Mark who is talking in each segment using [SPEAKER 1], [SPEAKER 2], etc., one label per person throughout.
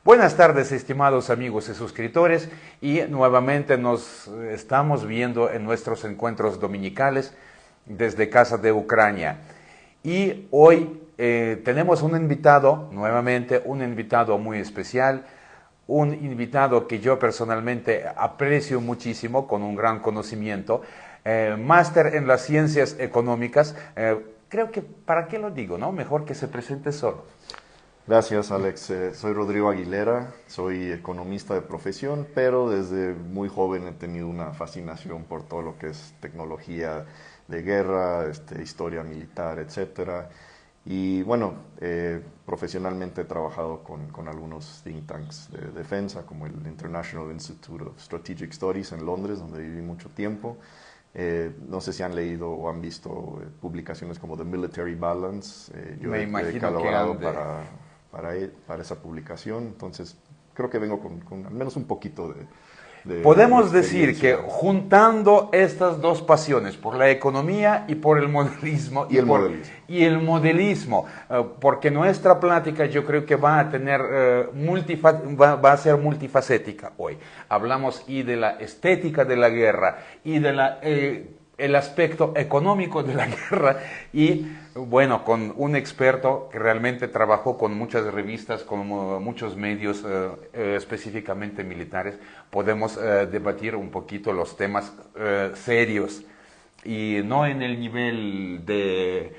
[SPEAKER 1] Buenas tardes, estimados amigos y suscriptores, y nuevamente nos estamos viendo en nuestros encuentros dominicales desde Casa de Ucrania. Y hoy tenemos un invitado, nuevamente un invitado muy especial, un invitado que yo personalmente aprecio muchísimo, con un gran conocimiento, máster en las ciencias económicas. Creo que, ¿para qué lo digo, no? Mejor que se presente solo.
[SPEAKER 2] Gracias, Alex. Soy Rodrigo Aguilera, soy economista de profesión, pero desde muy joven he tenido una fascinación por todo lo que es tecnología de guerra, historia militar, etcétera. Y bueno, profesionalmente he trabajado con algunos think tanks de defensa, como el International Institute of Strategic Studies en Londres, donde viví mucho tiempo. No sé si han leído o han visto publicaciones como The Military Balance. Yo
[SPEAKER 1] Me
[SPEAKER 2] he
[SPEAKER 1] imagino
[SPEAKER 2] colaborado
[SPEAKER 1] que
[SPEAKER 2] para esa publicación, entonces creo que vengo con al menos un poquito de
[SPEAKER 1] podemos decir que
[SPEAKER 2] experiencia.
[SPEAKER 1] juntando estas dos pasiones, por la economía y por el modelismo,
[SPEAKER 2] Y el modelismo.
[SPEAKER 1] y el modelismo, porque nuestra plática yo creo que va a tener va a ser multifacética hoy. Hablamos y de la estética de la guerra y de el aspecto económico de la guerra, y bueno, con un experto que realmente trabajó con muchas revistas, con muchos medios específicamente militares, podemos debatir un poquito los temas serios y no en el nivel de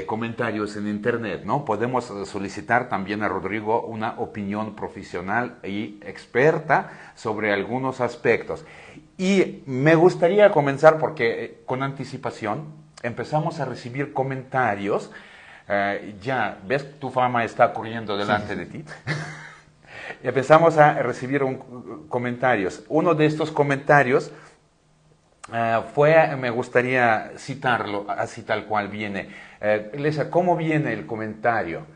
[SPEAKER 1] comentarios en internet, ¿no? Podemos solicitar también a Rodrigo una opinión profesional y experta sobre algunos aspectos. Y me gustaría comenzar porque con anticipación empezamos a recibir comentarios. Ya, ¿ves? Tu fama está corriendo delante de ti. Empezamos a recibir comentarios. Uno de estos comentarios me gustaría citarlo así tal cual viene. Lesa, ¿cómo viene el comentario?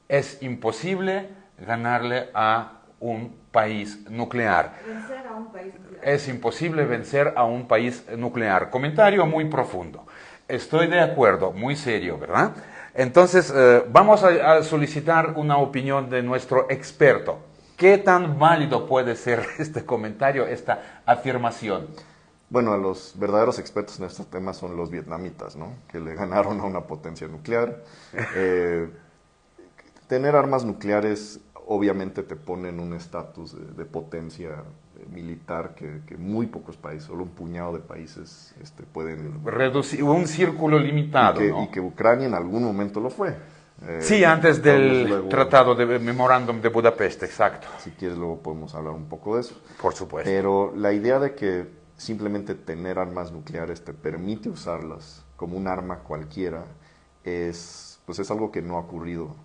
[SPEAKER 1] Es imposible ganarle a un país nuclear.
[SPEAKER 3] Vencer a un país nuclear.
[SPEAKER 1] Es imposible vencer a un país nuclear. Comentario muy profundo. Estoy de acuerdo, muy serio, ¿verdad? Entonces, vamos a solicitar una opinión de nuestro experto. ¿Qué tan válido puede ser este comentario, esta afirmación?
[SPEAKER 2] Bueno, los verdaderos expertos en estos temas son los vietnamitas, ¿no? Que le ganaron a una potencia nuclear. Tener armas nucleares obviamente te pone en un estatus de potencia militar que muy pocos países, solo un puñado de países pueden...
[SPEAKER 1] Reducir un círculo limitado,
[SPEAKER 2] y
[SPEAKER 1] ¿no?
[SPEAKER 2] que Ucrania en algún momento lo fue.
[SPEAKER 1] Sí, antes del
[SPEAKER 2] luego,
[SPEAKER 1] Tratado de Memorándum de Budapest, exacto.
[SPEAKER 2] Si quieres, luego podemos hablar un poco de eso.
[SPEAKER 1] Por supuesto.
[SPEAKER 2] Pero la idea de que simplemente tener armas nucleares te permite usarlas como un arma cualquiera pues es algo que no ha ocurrido,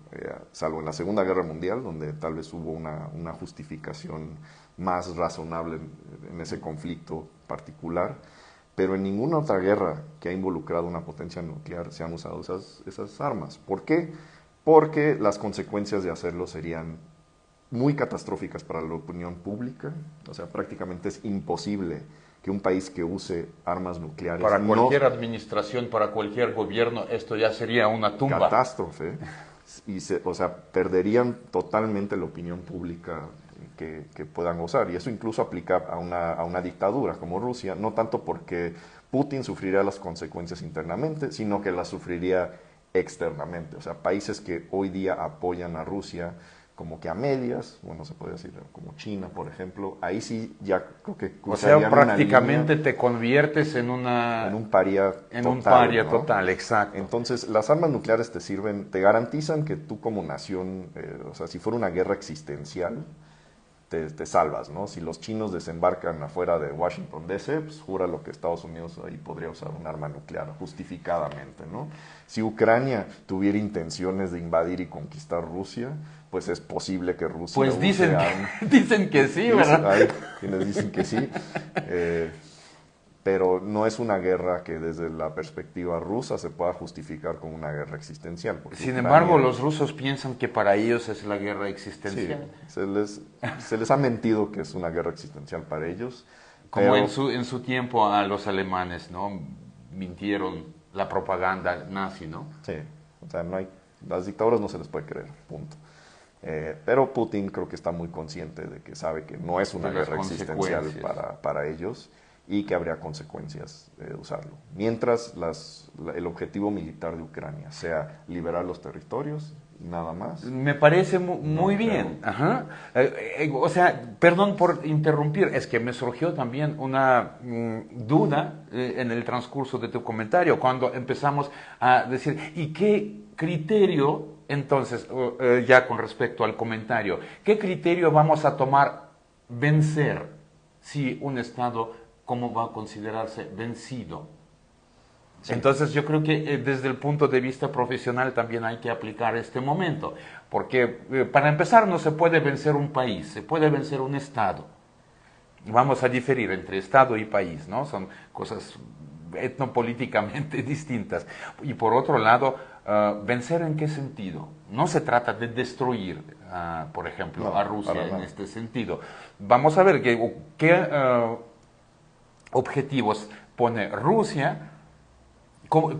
[SPEAKER 2] salvo en la Segunda Guerra Mundial, donde tal vez hubo una justificación más razonable en ese conflicto particular, pero en ninguna otra guerra que ha involucrado una potencia nuclear se han usado esas armas. ¿Por qué? Porque las consecuencias de hacerlo serían muy catastróficas para la opinión pública, o sea, prácticamente es imposible que un país que use armas nucleares...
[SPEAKER 1] Para cualquier administración, para cualquier gobierno, esto ya sería una tumba.
[SPEAKER 2] Catástrofe. O sea, perderían totalmente la opinión pública que puedan gozar. Y eso incluso aplica a una dictadura como Rusia, no tanto porque Putin sufriría las consecuencias internamente, sino que las sufriría externamente. O sea, países que hoy día apoyan a Rusia como que a medias, bueno, se puede decir como China, por ejemplo, ahí sí ya creo que
[SPEAKER 1] cruzarían, o sea, prácticamente te conviertes en un paria
[SPEAKER 2] ¿no?
[SPEAKER 1] Total, exacto.
[SPEAKER 2] Entonces, las armas nucleares te sirven, te garantizan que tú como nación, o sea, si fuera una guerra existencial, te salvas, ¿no? Si los chinos desembarcan afuera de Washington D.C., pues jura lo que Estados Unidos ahí podría usar un arma nuclear justificadamente, ¿no? Si Ucrania tuviera intenciones de invadir y conquistar Rusia, pues es posible que Rusia...
[SPEAKER 1] Pues dicen que sí, ¿verdad?
[SPEAKER 2] Hay quienes dicen que sí, pero no es una guerra que desde la perspectiva rusa se pueda justificar como una guerra existencial.
[SPEAKER 1] Sin embargo, los rusos piensan que para ellos es la guerra existencial.
[SPEAKER 2] Sí, se les ha mentido que es una guerra existencial para ellos.
[SPEAKER 1] Como pero... en su tiempo a los alemanes, ¿no? Mintieron la propaganda nazi, ¿no?
[SPEAKER 2] Sí, o sea, las dictaduras no se les puede creer, punto. Pero Putin creo que está muy consciente de que sabe que no es una guerra existencial para ellos y que habría consecuencias de usarlo. Mientras el objetivo militar de Ucrania sea liberar los territorios, nada más.
[SPEAKER 1] Me parece muy bien. Ajá. O sea, perdón por interrumpir, es que me surgió también una duda en el transcurso de tu comentario, cuando empezamos a decir, ¿y qué criterio, entonces, ya con respecto al comentario, qué criterio vamos a tomar vencer si un Estado, cómo va a considerarse vencido? Sí. Entonces yo creo que desde el punto de vista profesional también hay que aplicar este momento, porque para empezar no se puede vencer un país, se puede vencer un Estado. Vamos a diferir entre Estado y país, ¿no? Son cosas etnopolíticamente distintas. Y por otro lado, ¿vencer en qué sentido? No se trata de destruir, por ejemplo, a Rusia en este sentido. Vamos a ver qué objetivos pone Rusia,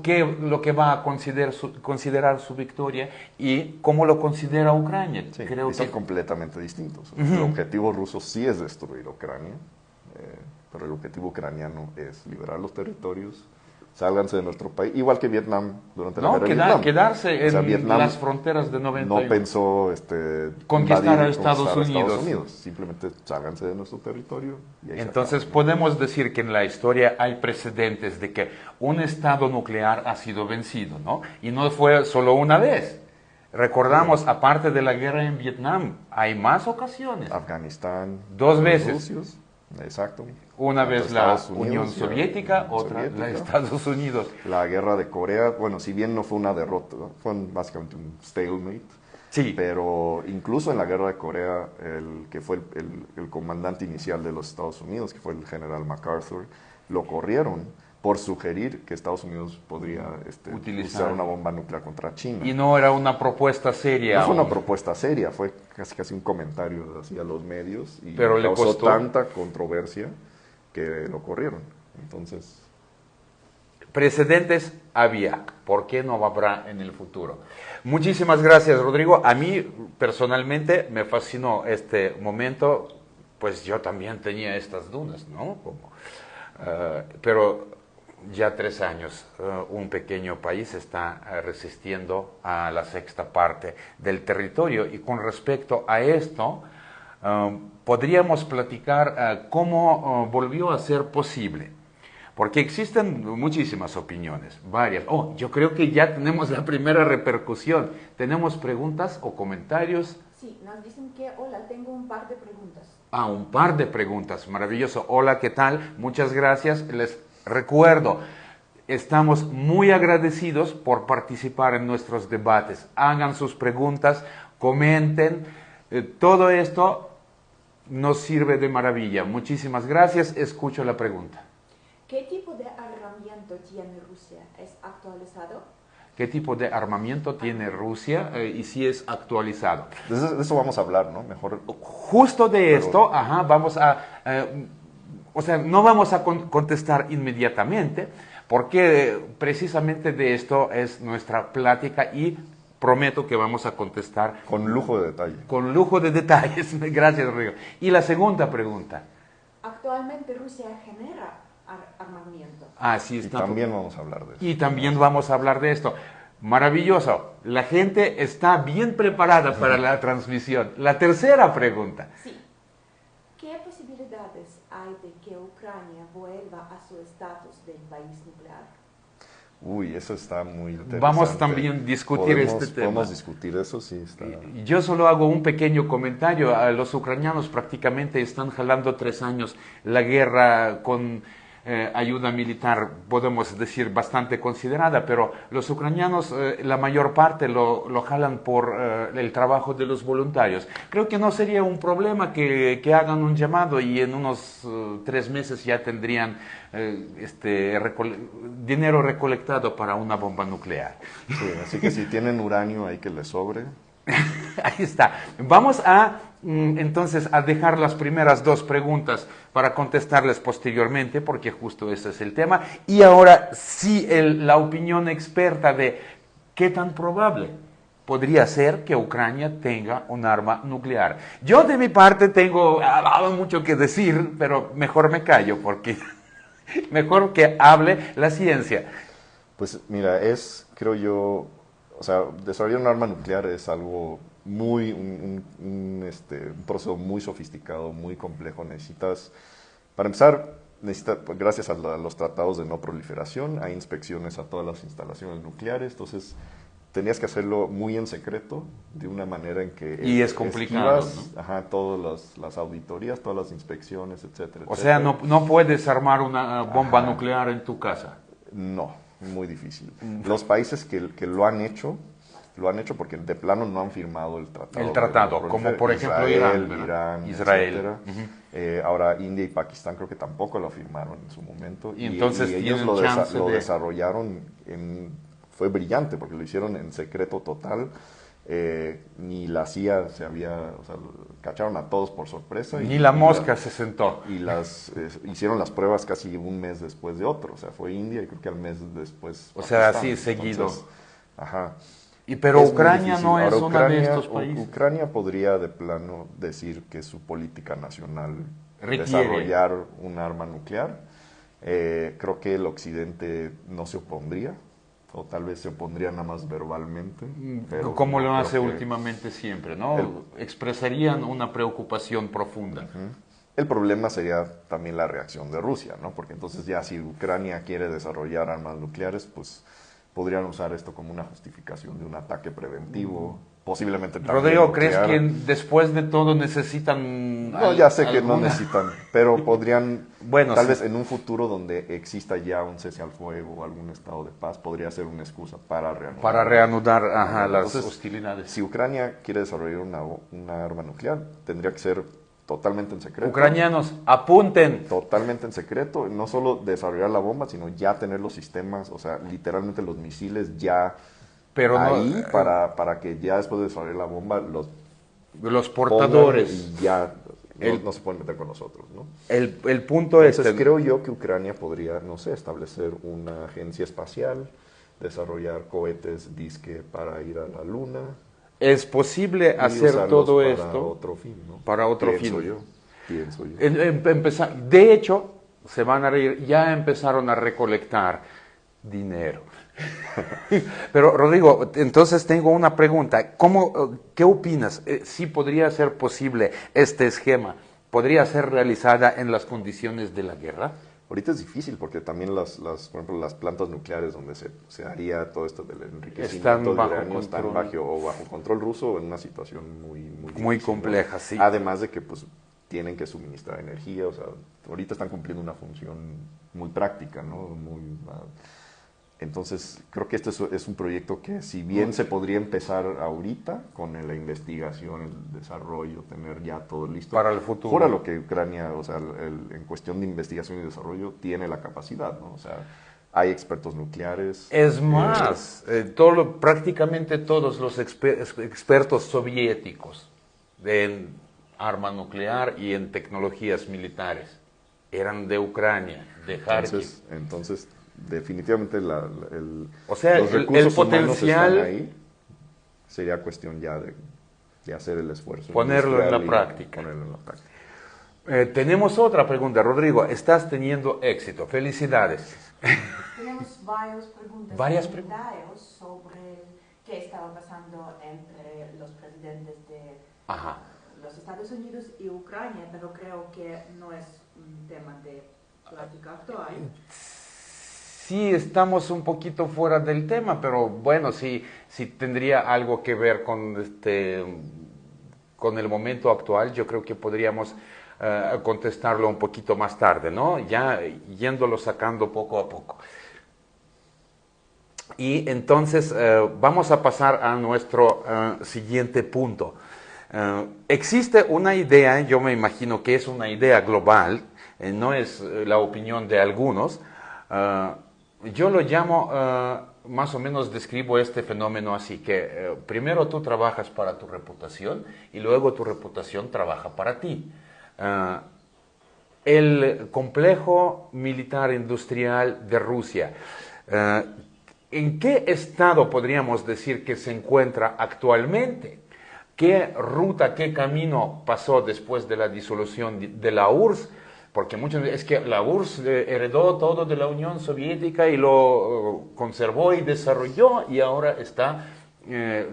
[SPEAKER 1] qué lo que va a considerar su victoria y cómo lo considera Ucrania.
[SPEAKER 2] Sí, creo que son completamente distintos. El objetivo ruso sí es destruir Ucrania, pero el objetivo ucraniano es liberar los territorios, sálganse de nuestro país, igual que Vietnam durante la guerra de Vietnam.
[SPEAKER 1] Quedarse en Vietnam las fronteras de 91.
[SPEAKER 2] No pensó
[SPEAKER 1] conquistar a Estados Unidos.
[SPEAKER 2] Simplemente sálganse de nuestro territorio. Y
[SPEAKER 1] entonces podemos decir que en la historia hay precedentes de que un Estado nuclear ha sido vencido, ¿no? Y no fue solo una vez. Recordamos, aparte de la guerra en Vietnam, hay más ocasiones.
[SPEAKER 2] Afganistán.
[SPEAKER 1] 2 veces.
[SPEAKER 2] Rusios. Exacto.
[SPEAKER 1] Una vez la Unión Soviética, otra la Estados Unidos.
[SPEAKER 2] La guerra de Corea, bueno, si bien no fue una derrota, fue básicamente un stalemate.
[SPEAKER 1] Sí.
[SPEAKER 2] Pero incluso en la guerra de Corea, el que fue el comandante inicial de los Estados Unidos, que fue el general MacArthur, lo corrieron por sugerir que Estados Unidos podría usar una bomba nuclear contra China.
[SPEAKER 1] Y no era una propuesta seria.
[SPEAKER 2] No fue una propuesta seria, fue casi un comentario hacia los medios y
[SPEAKER 1] pero le
[SPEAKER 2] causó
[SPEAKER 1] costó
[SPEAKER 2] tanta controversia que lo corrieron. Entonces,
[SPEAKER 1] precedentes había, ¿por qué no habrá en el futuro? Muchísimas gracias, Rodrigo. A mí personalmente me fascinó este momento, pues yo también tenía estas dudas, ¿no? Pero ya 3 años, un pequeño país está resistiendo a la 6ª parte del territorio. Y con respecto a esto, podríamos platicar cómo volvió a ser posible. Porque existen muchísimas opiniones, varias. Yo creo que ya tenemos la primera repercusión. ¿Tenemos preguntas o comentarios?
[SPEAKER 3] Sí, nos dicen que, hola, tengo un par de preguntas.
[SPEAKER 1] Un par de preguntas, maravilloso. Hola, ¿qué tal? Muchas gracias. Les recuerdo, estamos muy agradecidos por participar en nuestros debates. Hagan sus preguntas, comenten. Todo esto nos sirve de maravilla. Muchísimas gracias. Escucho la pregunta.
[SPEAKER 3] ¿Qué tipo de armamento tiene Rusia? ¿Es actualizado?
[SPEAKER 1] ¿Qué tipo de armamento tiene Rusia y si es actualizado?
[SPEAKER 2] De eso vamos a hablar, ¿no? Mejor.
[SPEAKER 1] Justo de esto, vamos a... o sea, no vamos a contestar inmediatamente, porque precisamente de esto es nuestra plática y prometo que vamos a contestar...
[SPEAKER 2] Con lujo de detalle.
[SPEAKER 1] Con lujo de detalles. Gracias, Rodrigo. Y la segunda pregunta.
[SPEAKER 3] Actualmente Rusia genera armamento.
[SPEAKER 1] Sí, está.
[SPEAKER 2] Y también vamos a hablar de eso.
[SPEAKER 1] Y también vamos a hablar de esto. Maravilloso. La gente está bien preparada para la transmisión. La tercera pregunta.
[SPEAKER 3] Sí. ¿Qué posibilidades hay de que Ucrania vuelva a su estatus de país nuclear?
[SPEAKER 2] Uy, eso está muy interesante.
[SPEAKER 1] Vamos también a discutir este tema.
[SPEAKER 2] Podemos discutir eso, sí. Está...
[SPEAKER 1] Yo solo hago un pequeño comentario. Los ucranianos prácticamente están jalando 3 años la guerra con... ayuda militar, podemos decir, bastante considerada, pero los ucranianos, la mayor parte lo jalan por el trabajo de los voluntarios. Creo que no sería un problema que hagan un llamado y en unos 3 meses ya tendrían dinero recolectado para una bomba nuclear.
[SPEAKER 2] Sí, así que si tienen uranio ahí que les sobre.
[SPEAKER 1] Ahí está. Vamos a entonces a dejar las primeras 2 preguntas para contestarles posteriormente, porque justo ese es el tema. Y ahora sí, la opinión experta de qué tan probable podría ser que Ucrania tenga un arma nuclear. Yo de mi parte tengo mucho que decir, pero mejor me callo porque mejor que hable la ciencia.
[SPEAKER 2] Pues mira, creo yo, o sea, desarrollar un arma nuclear es algo un proceso muy sofisticado, muy complejo. Para empezar, pues, gracias a los tratados de no proliferación, hay inspecciones a todas las instalaciones nucleares, entonces tenías que hacerlo muy en secreto, de una manera en que...
[SPEAKER 1] Y es complicado,
[SPEAKER 2] ¿no? Ajá, todas las auditorías, todas las inspecciones, etcétera,
[SPEAKER 1] O sea, no puedes armar una bomba nuclear en tu casa.
[SPEAKER 2] No, muy difícil. Los países que lo han hecho porque de plano no han firmado el tratado.
[SPEAKER 1] El tratado, como por ejemplo
[SPEAKER 2] Irán,
[SPEAKER 1] Israel.
[SPEAKER 2] Etcétera. Ahora India y Pakistán creo que tampoco lo firmaron en su momento.
[SPEAKER 1] Y entonces
[SPEAKER 2] ellos lo desarrollaron, fue brillante porque lo hicieron en secreto total. Ni la CIA o sea, cacharon a todos por sorpresa.
[SPEAKER 1] Ni la mosca se sentó.
[SPEAKER 2] Y hicieron las pruebas casi un mes después de otro. O sea, fue India y creo que al mes después
[SPEAKER 1] O sea, así seguido.
[SPEAKER 2] Ajá.
[SPEAKER 1] Pero Ucrania no es uno de estos países.
[SPEAKER 2] Ucrania podría de plano decir que su política nacional
[SPEAKER 1] requiere
[SPEAKER 2] desarrollar un arma nuclear. Creo que el occidente no se opondría, o tal vez se opondría nada más verbalmente. Pero
[SPEAKER 1] como lo hace últimamente siempre, ¿no? Expresarían una preocupación profunda.
[SPEAKER 2] El problema sería también la reacción de Rusia, ¿no? Porque entonces ya si Ucrania quiere desarrollar armas nucleares, pues podrían usar esto como una justificación de un ataque preventivo, posiblemente también
[SPEAKER 1] Rodrigo, ¿crees que después de todo necesitan...?
[SPEAKER 2] No, ya sé que no necesitan, pero podrían, tal vez en un futuro donde exista ya un cese al fuego o algún estado de paz, podría ser una excusa para reanudar.
[SPEAKER 1] Para reanudar las hostilidades.
[SPEAKER 2] Si Ucrania quiere desarrollar una arma nuclear, tendría que ser totalmente en secreto.
[SPEAKER 1] Ucranianos, apunten.
[SPEAKER 2] Totalmente en secreto, no solo desarrollar la bomba, sino ya tener los sistemas, o sea, literalmente los misiles ya ahí para que ya después de desarrollar la bomba
[SPEAKER 1] los portadores
[SPEAKER 2] y ya no se pueden meter con nosotros, ¿no?
[SPEAKER 1] El punto es...
[SPEAKER 2] Entonces creo yo que Ucrania podría, no sé, establecer una agencia espacial, desarrollar cohetes disque para ir a la luna.
[SPEAKER 1] Es posible hacer todo esto
[SPEAKER 2] para otro fin, ¿no?
[SPEAKER 1] Para otro
[SPEAKER 2] Pienso
[SPEAKER 1] fin.
[SPEAKER 2] Yo.
[SPEAKER 1] De hecho, se van a reír, ya empezaron a recolectar dinero. Pero Rodrigo, entonces tengo una pregunta. ¿Qué opinas? ¿Sí podría ser posible este esquema? ¿Podría ser realizada en las condiciones de la guerra?
[SPEAKER 2] Ahorita es difícil porque también por ejemplo, las plantas nucleares donde se haría todo esto del enriquecimiento de uranio están bajo control ruso en una situación muy difícil,
[SPEAKER 1] compleja, ¿no? Sí.
[SPEAKER 2] Además de que pues tienen que suministrar energía, o sea, ahorita están cumpliendo una función muy práctica, ¿no? Entonces, creo que este es un proyecto que si bien se podría empezar ahorita con la investigación, el desarrollo, tener ya todo listo.
[SPEAKER 1] Para el futuro.
[SPEAKER 2] Fuera lo que Ucrania, o sea, en cuestión de investigación y desarrollo, tiene la capacidad, ¿no? O sea, hay expertos nucleares.
[SPEAKER 1] Es más, prácticamente todos los expertos soviéticos en arma nuclear y en tecnologías militares eran de Ucrania, de Kharkiv.
[SPEAKER 2] Entonces definitivamente los
[SPEAKER 1] el potencial
[SPEAKER 2] están ahí. Sería cuestión ya de hacer el esfuerzo.
[SPEAKER 1] Ponerlo en la práctica. Tenemos otra pregunta, Rodrigo. Estás teniendo éxito. Felicidades.
[SPEAKER 3] Tenemos varias preguntas sobre qué estaba pasando entre los presidentes de los Estados Unidos y Ucrania, pero creo que no es un tema de plática actual.
[SPEAKER 1] Sí, estamos un poquito fuera del tema, pero bueno, sí tendría algo que ver con el momento actual. Yo creo que podríamos contestarlo un poquito más tarde, ¿no? Ya yéndolo sacando poco a poco. Y entonces vamos a pasar a nuestro siguiente punto. Existe una idea, yo me imagino que es una idea global, no es la opinión de algunos. Yo lo llamo, más o menos describo este fenómeno así, que primero tú trabajas para tu reputación y luego tu reputación trabaja para ti. El complejo militar industrial de Rusia ¿en qué estado podríamos decir que se encuentra actualmente? ¿Qué ruta, qué camino pasó después de la disolución de la URSS? Porque es que la URSS heredó todo de la Unión Soviética y lo conservó y desarrolló, y ahora está,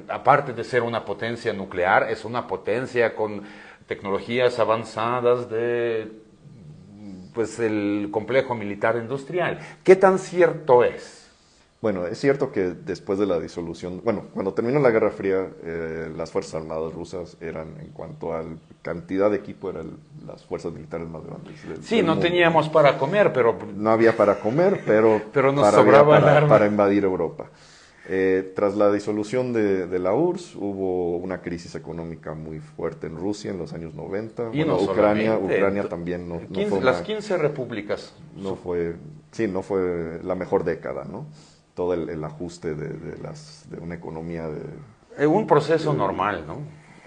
[SPEAKER 1] aparte de ser una potencia nuclear, es una potencia con tecnologías avanzadas de pues el complejo militar industrial. ¿Qué tan cierto es?
[SPEAKER 2] Bueno, es cierto que después de la disolución, bueno, cuando terminó la Guerra Fría, las Fuerzas Armadas rusas eran, en cuanto a cantidad de equipo, eran las fuerzas militares más grandes
[SPEAKER 1] del mundo. Teníamos para comer, pero...
[SPEAKER 2] No había para comer, pero
[SPEAKER 1] nos sobraba
[SPEAKER 2] para invadir Europa. Tras la disolución de la URSS, hubo una crisis económica muy fuerte en Rusia en los años 90.
[SPEAKER 1] Y
[SPEAKER 2] bueno,
[SPEAKER 1] no
[SPEAKER 2] Ucrania también no fue
[SPEAKER 1] las 15 repúblicas.
[SPEAKER 2] No fue la mejor década, ¿no? Todo el ajuste de una economía
[SPEAKER 1] un proceso normal, ¿no?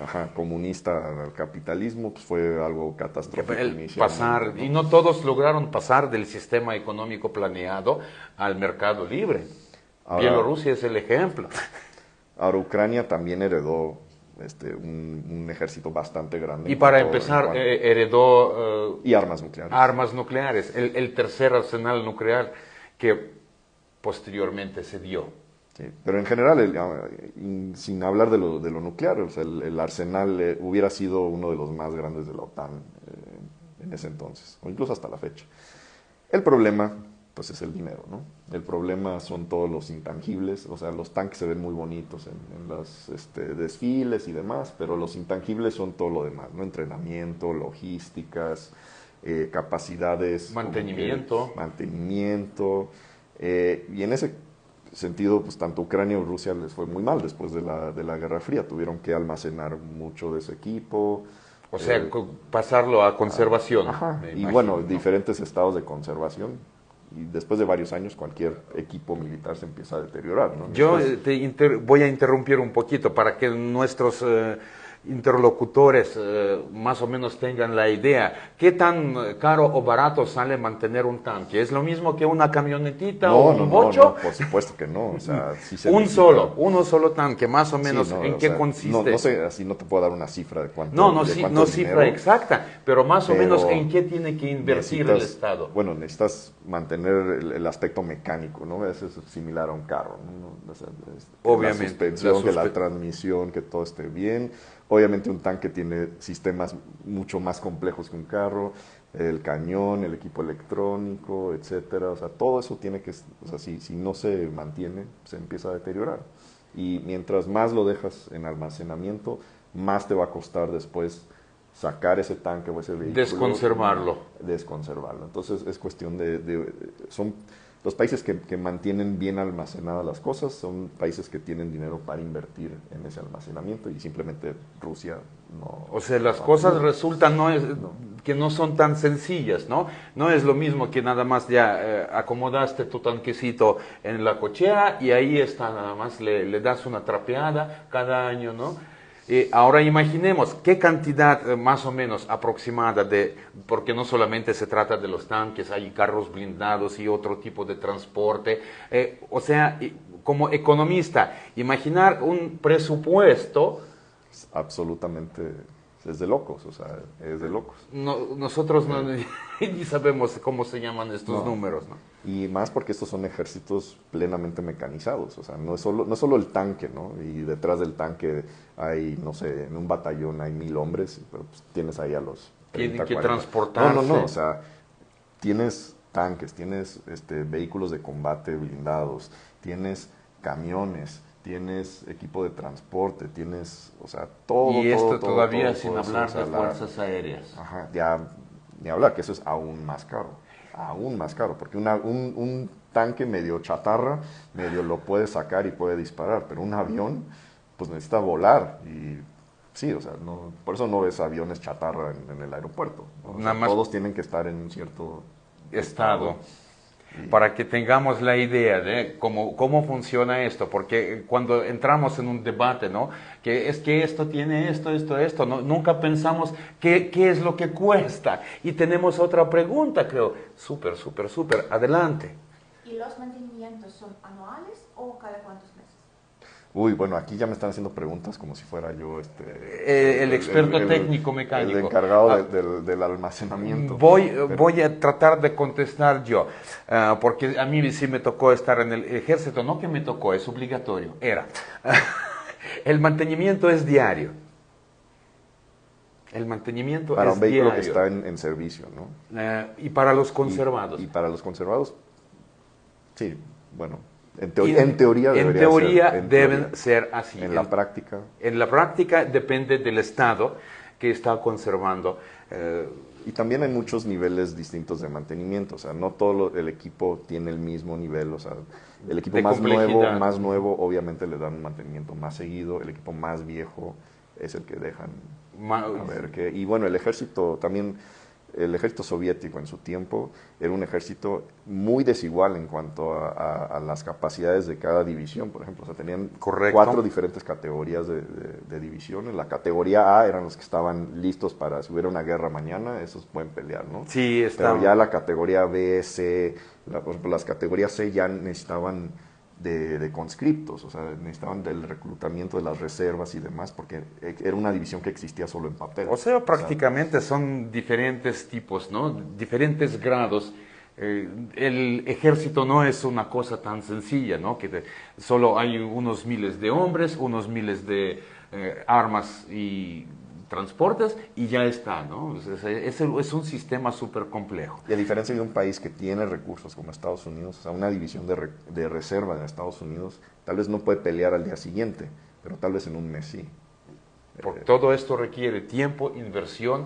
[SPEAKER 2] Ajá, comunista al capitalismo, pues fue algo catastrófico
[SPEAKER 1] pasar, ¿no? Y no todos lograron pasar del sistema económico planeado al mercado libre. Ahora, Bielorrusia es el ejemplo.
[SPEAKER 2] Ahora Ucrania también heredó un ejército bastante grande.
[SPEAKER 1] Y para empezar, heredó...
[SPEAKER 2] y armas nucleares.
[SPEAKER 1] Armas nucleares, el tercer arsenal nuclear que posteriormente se dio.
[SPEAKER 2] Sí, pero en general, sin hablar de lo nuclear, o sea, el arsenal hubiera sido uno de los más grandes de la OTAN en ese entonces, o incluso hasta la fecha. El problema, pues, es el dinero, ¿no? El problema son todos los intangibles, o sea, los tanques se ven muy bonitos en los desfiles y demás, pero los intangibles son todo lo demás, ¿no? Entrenamiento, logísticas, capacidades...
[SPEAKER 1] Mantenimiento.
[SPEAKER 2] Y en ese sentido, pues tanto Ucrania y Rusia les fue muy mal después de la Guerra Fría. Tuvieron que almacenar mucho de ese equipo.
[SPEAKER 1] O sea, pasarlo a conservación.
[SPEAKER 2] Y bueno, diferentes estados de conservación. Y después de varios años, cualquier equipo militar se empieza a deteriorar, ¿no?
[SPEAKER 1] Yo voy a interrumpir un poquito para que nuestros... interlocutores más o menos tengan la idea. ¿Qué tan caro o barato sale mantener un tanque? ¿Es lo mismo que una camionetita o un bocho?
[SPEAKER 2] No, por supuesto que no. O sea, sí
[SPEAKER 1] uno solo tanque, más o menos. Sí, ¿en qué consiste?
[SPEAKER 2] No sé, así no te puedo dar una cifra de cuánto.
[SPEAKER 1] No cifra exacta, pero más o menos en qué tiene que invertir el Estado.
[SPEAKER 2] Bueno, necesitas mantener el aspecto mecánico, ¿no? Eso es similar a un carro, ¿no? O sea,
[SPEAKER 1] obviamente.
[SPEAKER 2] La suspensión, que la transmisión, que todo esté bien. Obviamente un tanque tiene sistemas mucho más complejos que un carro, el cañón, el equipo electrónico, etcétera. O sea, todo eso tiene que, o sea, si no se mantiene, se empieza a deteriorar. Y mientras más lo dejas en almacenamiento, más te va a costar después sacar ese tanque o ese vehículo. Desconservarlo. Entonces es cuestión son los países que mantienen bien almacenadas las cosas, son países que tienen dinero para invertir en ese almacenamiento, y simplemente Rusia no...
[SPEAKER 1] O sea, las cosas resultan que no son tan sencillas, ¿no? No es lo mismo que nada más ya acomodaste tu tanquecito en la cochera y ahí está, nada más le das una trapeada cada año, ¿no? Ahora imaginemos qué cantidad más o menos aproximada porque no solamente se trata de los tanques, hay carros blindados y otro tipo de transporte. O sea, como economista, imaginar un presupuesto...
[SPEAKER 2] Absolutamente, es de locos, o sea, es de locos.
[SPEAKER 1] Nosotros ni sabemos cómo se llaman estos números, ¿no?
[SPEAKER 2] Y más porque estos son ejércitos plenamente mecanizados, o sea, no es solo el tanque, ¿no? Y detrás del tanque hay, no sé, en un batallón hay 1000 hombres, pero pues tienes ahí a los 30,
[SPEAKER 1] Tienen que
[SPEAKER 2] 40.
[SPEAKER 1] transportarse.
[SPEAKER 2] No, o sea, tienes tanques, tienes vehículos de combate blindados, tienes camiones, tienes equipo de transporte, tienes, o sea, todo.
[SPEAKER 1] Y esto todavía
[SPEAKER 2] todo,
[SPEAKER 1] sin hablar de fuerzas aéreas.
[SPEAKER 2] Ajá, ya, ni hablar, que eso es aún más caro. Aún más caro, porque un tanque medio chatarra, medio lo puede sacar y puede disparar, pero un avión, pues necesita volar. Y sí, o sea, por eso no ves aviones chatarra en el aeropuerto, ¿no? O sea, todos tienen que estar en un cierto
[SPEAKER 1] estado. Para que tengamos la idea de cómo funciona esto, porque cuando entramos en un debate, ¿no? Que es que esto tiene esto, ¿no? Nunca pensamos qué es lo que cuesta. Y tenemos otra pregunta, creo. Súper, adelante.
[SPEAKER 3] ¿Y los mantenimientos son anuales o cada cuántos meses?
[SPEAKER 2] Uy, bueno, aquí ya me están haciendo preguntas como si fuera yo
[SPEAKER 1] el experto técnico mecánico.
[SPEAKER 2] El encargado del almacenamiento.
[SPEAKER 1] Voy a tratar de contestar yo, porque a mí sí me tocó estar en el ejército, no que me tocó, es obligatorio, era. El mantenimiento es diario. El mantenimiento
[SPEAKER 2] para
[SPEAKER 1] es
[SPEAKER 2] un vehículo
[SPEAKER 1] diario.
[SPEAKER 2] que está en servicio, ¿no?
[SPEAKER 1] Y para los conservados.
[SPEAKER 2] Y para los conservados, sí, bueno, en teoría
[SPEAKER 1] deben ser así.
[SPEAKER 2] En la práctica.
[SPEAKER 1] En la práctica depende del estado que está conservando.
[SPEAKER 2] Y también hay muchos niveles distintos de mantenimiento, o sea, no todo el equipo tiene el mismo nivel, o sea, el equipo más nuevo obviamente le dan un mantenimiento más seguido, el equipo más viejo es el que dejan. Y bueno, el ejército también, el ejército soviético en su tiempo era un ejército muy desigual en cuanto a las capacidades de cada división, por ejemplo. O sea, tenían 4 diferentes categorías de divisiones. La categoría A eran los que estaban listos para, si hubiera una guerra mañana, esos pueden pelear, ¿no?
[SPEAKER 1] Sí,
[SPEAKER 2] pero ya la categoría B, C, por ejemplo, las categorías C ya necesitaban de conscriptos, o sea, necesitaban del reclutamiento de las reservas y demás, porque era una división que existía solo en papel.
[SPEAKER 1] O sea, prácticamente son diferentes tipos, ¿no? Diferentes grados. El ejército no es una cosa tan sencilla, ¿no? Que solo hay unos miles de hombres, unos miles de armas y transportes y ya está, ¿no? Es un sistema súper complejo.
[SPEAKER 2] Y a diferencia de un país que tiene recursos como Estados Unidos, o sea, una división de reserva en Estados Unidos, tal vez no puede pelear al día siguiente, pero tal vez en un mes sí.
[SPEAKER 1] Porque todo esto requiere tiempo, inversión,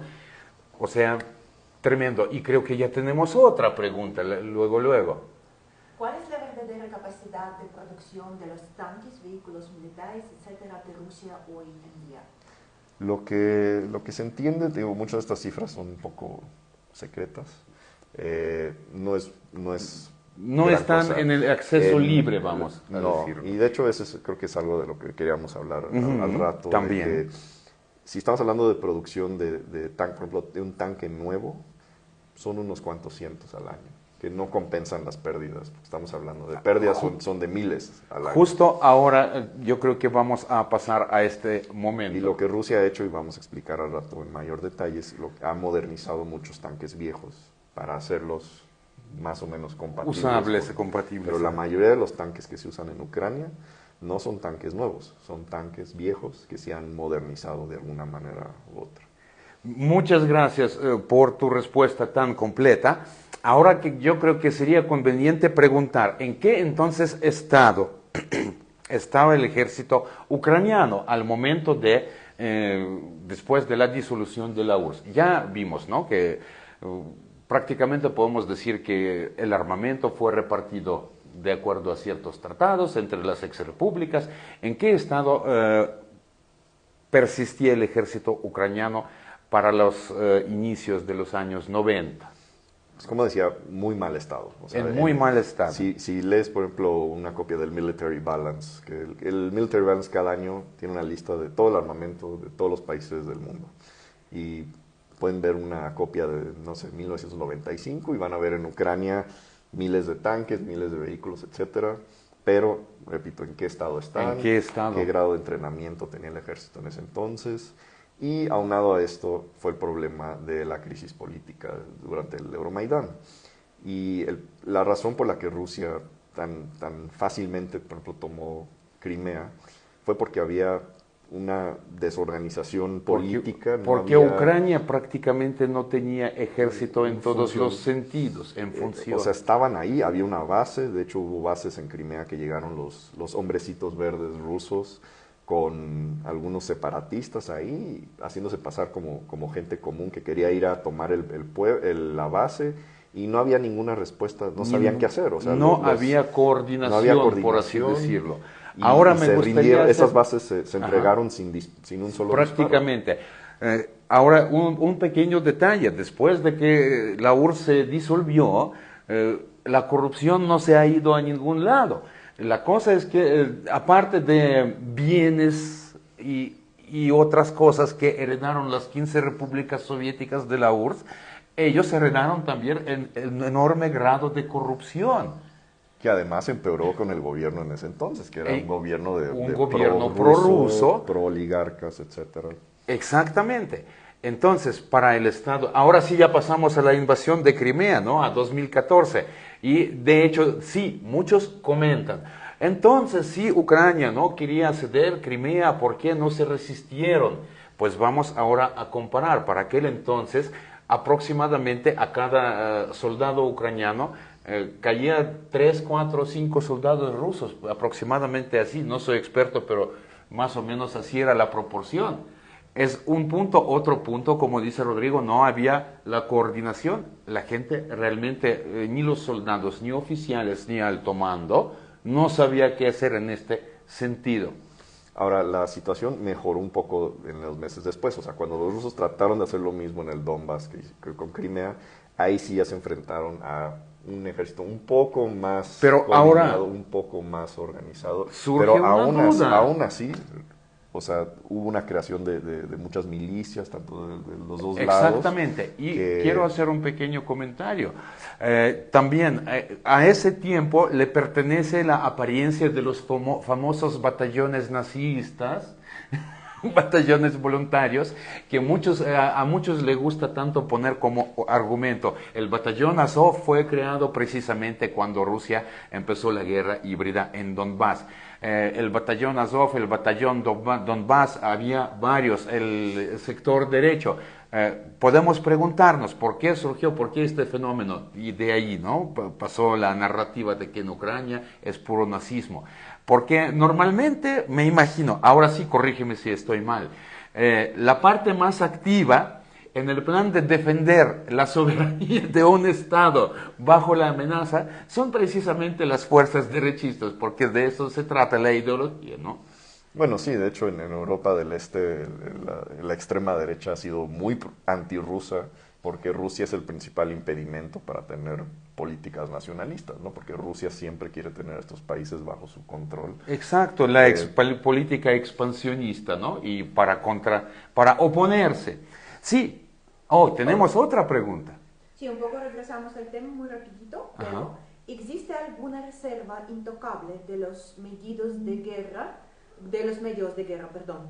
[SPEAKER 1] o sea, tremendo. Y creo que ya tenemos otra pregunta, luego.
[SPEAKER 3] ¿Cuál es la verdadera capacidad de producción de los tanques, vehículos militares, etcétera, de Rusia hoy en día?
[SPEAKER 2] Lo que se entiende, digo, muchas de estas cifras son un poco secretas. No
[SPEAKER 1] están cosa en el acceso libre, vamos a decirlo.
[SPEAKER 2] Y de hecho creo que es algo de lo que queríamos hablar al rato.
[SPEAKER 1] También.
[SPEAKER 2] Si estamos hablando de producción de tanque, por ejemplo, de un tanque nuevo, son unos cuantos cientos al año, que no compensan las pérdidas. Estamos hablando de pérdidas, son de miles al año.
[SPEAKER 1] Justo ahora yo creo que vamos a pasar a este momento.
[SPEAKER 2] Y lo que Rusia ha hecho, y vamos a explicar al rato en mayor detalle, es lo que ha modernizado muchos tanques viejos para hacerlos más o menos compatibles.
[SPEAKER 1] Usables, compatibles.
[SPEAKER 2] Pero la mayoría de los tanques que se usan en Ucrania no son tanques nuevos, son tanques viejos que se han modernizado de alguna manera u otra.
[SPEAKER 1] Muchas gracias por tu respuesta tan completa. Ahora que yo creo que sería conveniente preguntar, ¿en qué entonces estado estaba el ejército ucraniano al momento después de la disolución de la URSS? Ya vimos, ¿no?, que prácticamente podemos decir que el armamento fue repartido de acuerdo a ciertos tratados entre las exrepúblicas. ¿En qué estado persistía el ejército ucraniano para los inicios de los años 90?
[SPEAKER 2] Pues como decía, muy mal estado. O sea,
[SPEAKER 1] muy mal estado.
[SPEAKER 2] Si lees, por ejemplo, una copia del Military Balance, que el Military Balance cada año tiene una lista de todo el armamento de todos los países del mundo. Y pueden ver una copia de, no sé, 1995 y van a ver en Ucrania miles de tanques, miles de vehículos, etcétera. Pero, repito, ¿en qué estado están?
[SPEAKER 1] ¿En qué estado?
[SPEAKER 2] ¿Qué grado de entrenamiento tenía el ejército en ese entonces? Y aunado a esto fue el problema de la crisis política durante el Euromaidán. Y la razón por la que Rusia tan fácilmente, por ejemplo, tomó Crimea fue porque había una desorganización política.
[SPEAKER 1] Porque Ucrania prácticamente no tenía ejército en todos los sentidos, en función.
[SPEAKER 2] O sea, estaban ahí, había una base, de hecho hubo bases en Crimea que llegaron los hombrecitos verdes rusos con algunos separatistas ahí, haciéndose pasar como gente común que quería ir a tomar la base, y no había ninguna respuesta, no sabían qué hacer. O sea,
[SPEAKER 1] no había coordinación, por así decirlo. Ahora me gustaría
[SPEAKER 2] esas bases se entregaron sin un solo
[SPEAKER 1] prácticamente. Ahora, un pequeño detalle. Después de que la URSS se disolvió, la corrupción no se ha ido a ningún lado. La cosa es que, aparte de bienes y otras cosas que heredaron las 15 repúblicas soviéticas de la URSS, ellos heredaron también un enorme grado de corrupción.
[SPEAKER 2] Que además empeoró con el gobierno en ese entonces, que era un gobierno
[SPEAKER 1] prorruso,
[SPEAKER 2] pro-oligarcas, etcétera.
[SPEAKER 1] Exactamente. Entonces, para el Estado, ahora sí ya pasamos a la invasión de Crimea, ¿no? A 2014. Y de hecho, sí, muchos comentan. Entonces, sí, Ucrania no quería ceder Crimea, ¿por qué no se resistieron? Pues vamos ahora a comparar. Para aquel entonces, aproximadamente a cada soldado ucraniano caía 3, 4, 5 soldados rusos, aproximadamente así. No soy experto, pero más o menos así era la proporción. Es un punto, otro punto, como dice Rodrigo, no había la coordinación. La gente realmente, ni los soldados, ni oficiales, ni alto mando, no sabía qué hacer en este sentido.
[SPEAKER 2] Ahora, la situación mejoró un poco en los meses después. O sea, cuando los rusos trataron de hacer lo mismo en el Donbass que con Crimea, ahí sí ya se enfrentaron a un ejército un poco más coordinado, un poco más organizado. Pero aún así, o sea, hubo una creación de muchas milicias, tanto de los dos lados.
[SPEAKER 1] Exactamente, y quiero hacer un pequeño comentario. También a ese tiempo le pertenece la apariencia de los famosos batallones nazistas, batallones voluntarios, que a muchos les gusta tanto poner como argumento. El batallón Azov fue creado precisamente cuando Rusia empezó la guerra híbrida en Donbass. El batallón Azov, el batallón Donbass, había varios, el sector derecho. Podemos preguntarnos por qué surgió, por qué este fenómeno, y de ahí, ¿no? Pasó la narrativa de que en Ucrania es puro nazismo. Porque normalmente, me imagino, ahora sí corrígeme si estoy mal, la parte más activa en el plan de defender la soberanía de un Estado bajo la amenaza son precisamente las fuerzas derechistas, porque de eso se trata la ideología, ¿no?
[SPEAKER 2] Bueno, sí, de hecho en Europa del Este la extrema derecha ha sido muy antirrusa, porque Rusia es el principal impedimento para tener políticas nacionalistas, ¿no? Porque Rusia siempre quiere tener a estos países bajo su control.
[SPEAKER 1] Exacto, la política expansionista, ¿no? Y para oponerse. Sí. Tenemos otra pregunta.
[SPEAKER 3] Sí, un poco regresamos al tema muy rapidito, pero ¿existe alguna reserva intocable de los medios de guerra,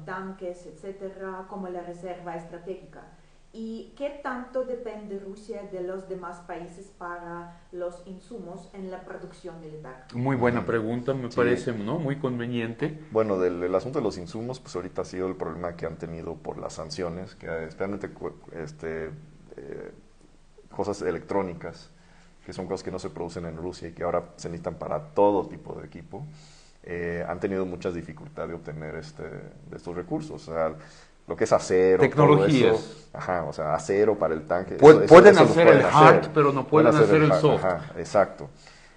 [SPEAKER 3] tanques, etcétera, como la reserva estratégica? ¿Y qué tanto depende Rusia de los demás países para los insumos en la producción militar?
[SPEAKER 1] Muy buena pregunta, me parece, ¿no? Muy conveniente.
[SPEAKER 2] Bueno, del asunto de los insumos, pues ahorita ha sido el problema que han tenido por las sanciones, que especialmente cosas electrónicas, que son cosas que no se producen en Rusia y que ahora se necesitan para todo tipo de equipo, han tenido muchas dificultades de obtener de estos recursos. O sea, lo que es acero,
[SPEAKER 1] tecnologías.
[SPEAKER 2] Todo eso, o sea, acero para el tanque.
[SPEAKER 1] Pueden hacer el hard, pero no pueden hacer el soft.
[SPEAKER 2] Exacto.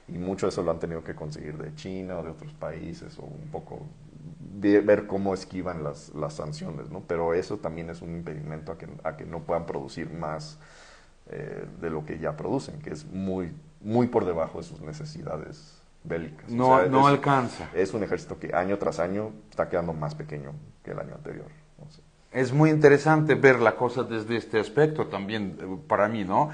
[SPEAKER 2] Y mucho de eso lo han tenido que conseguir de China o de otros países, o un poco ver cómo esquivan las sanciones, ¿no? Pero eso también es un impedimento a que no puedan producir más de lo que ya producen, que es muy, muy por debajo de sus necesidades bélicas.
[SPEAKER 1] No alcanza.
[SPEAKER 2] Es un ejército que año tras año está quedando más pequeño que el año anterior.
[SPEAKER 1] Es muy interesante ver la cosa desde este aspecto también para mí, ¿no?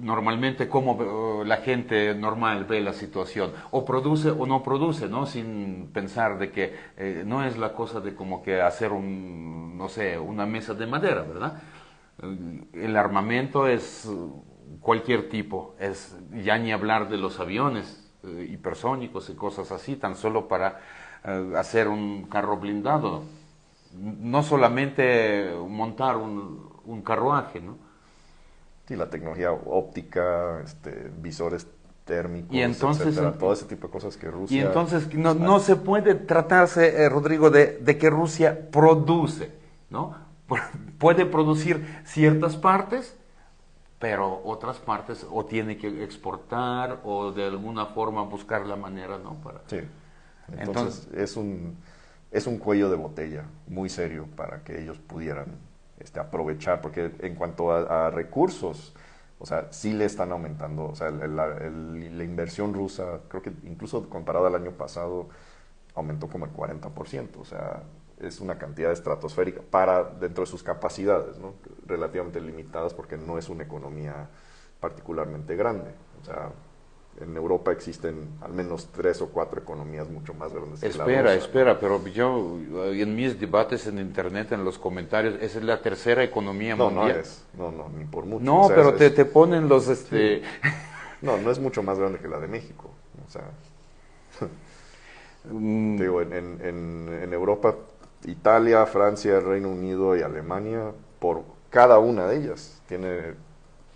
[SPEAKER 1] Normalmente cómo la gente normal ve la situación, o produce o no produce, ¿no? Sin pensar de que no es la cosa de como que hacer una mesa de madera, ¿verdad? El armamento es cualquier tipo, es ya ni hablar de los aviones hipersónicos y cosas así, tan solo para hacer un carro blindado. No solamente montar un carruaje, ¿no?
[SPEAKER 2] Sí, la tecnología óptica, visores térmicos,
[SPEAKER 1] y entonces,
[SPEAKER 2] etcétera, todo ese tipo de cosas que Rusia...
[SPEAKER 1] Y entonces no se puede tratarse, Rodrigo, de que Rusia produce, ¿no? Puede producir ciertas partes, pero otras partes o tiene que exportar o de alguna forma buscar la manera, ¿no?
[SPEAKER 2] Sí, entonces es un cuello de botella muy serio para que ellos pudieran aprovechar, porque en cuanto a recursos, o sea, sí le están aumentando, o sea, la inversión rusa, creo que incluso comparado al año pasado, aumentó como el 40%, o sea, es una cantidad estratosférica dentro de sus capacidades, ¿no? Relativamente limitadas porque no es una economía particularmente grande, o sea, en Europa existen al menos 3 o 4 economías mucho más grandes que la
[SPEAKER 1] Espera,
[SPEAKER 2] rusa.
[SPEAKER 1] espera, pero yo en mis debates en internet, en los comentarios, esa es la tercera economía mundial.
[SPEAKER 2] No, ni por mucho.
[SPEAKER 1] No,
[SPEAKER 2] O sea,
[SPEAKER 1] pero te ponen los...
[SPEAKER 2] Sí. No es mucho más grande que la de México. O sea, digo, en Europa, Italia, Francia, Reino Unido y Alemania, por cada una de ellas tiene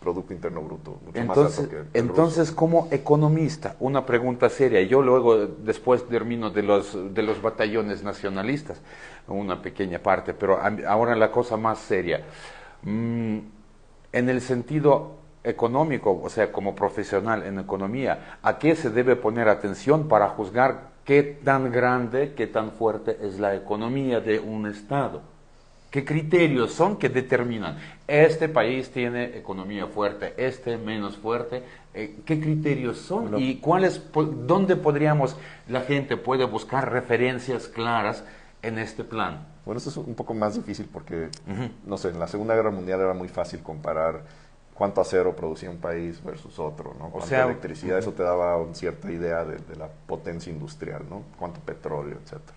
[SPEAKER 2] Producto Interno Bruto mucho más alto que el
[SPEAKER 1] entonces
[SPEAKER 2] ruso.
[SPEAKER 1] como economista, una pregunta seria, yo luego después termino de los batallones nacionalistas, una pequeña parte, pero ahora la cosa más seria. En el sentido económico, o sea, como profesional en economía, ¿a qué se debe poner atención para juzgar qué tan grande, qué tan fuerte es la economía de un Estado? ¿Qué criterios son que determinan? Este país tiene economía fuerte, este menos fuerte. ¿Qué criterios son? ¿Y dónde podríamos, la gente puede buscar referencias claras en este plan?
[SPEAKER 2] Bueno, esto es un poco más difícil porque, no sé, en la Segunda Guerra Mundial era muy fácil comparar cuánto acero producía un país versus otro, ¿no? Cuánta electricidad, eso te daba una cierta idea de la potencia industrial, ¿no? Cuánto petróleo, etcétera.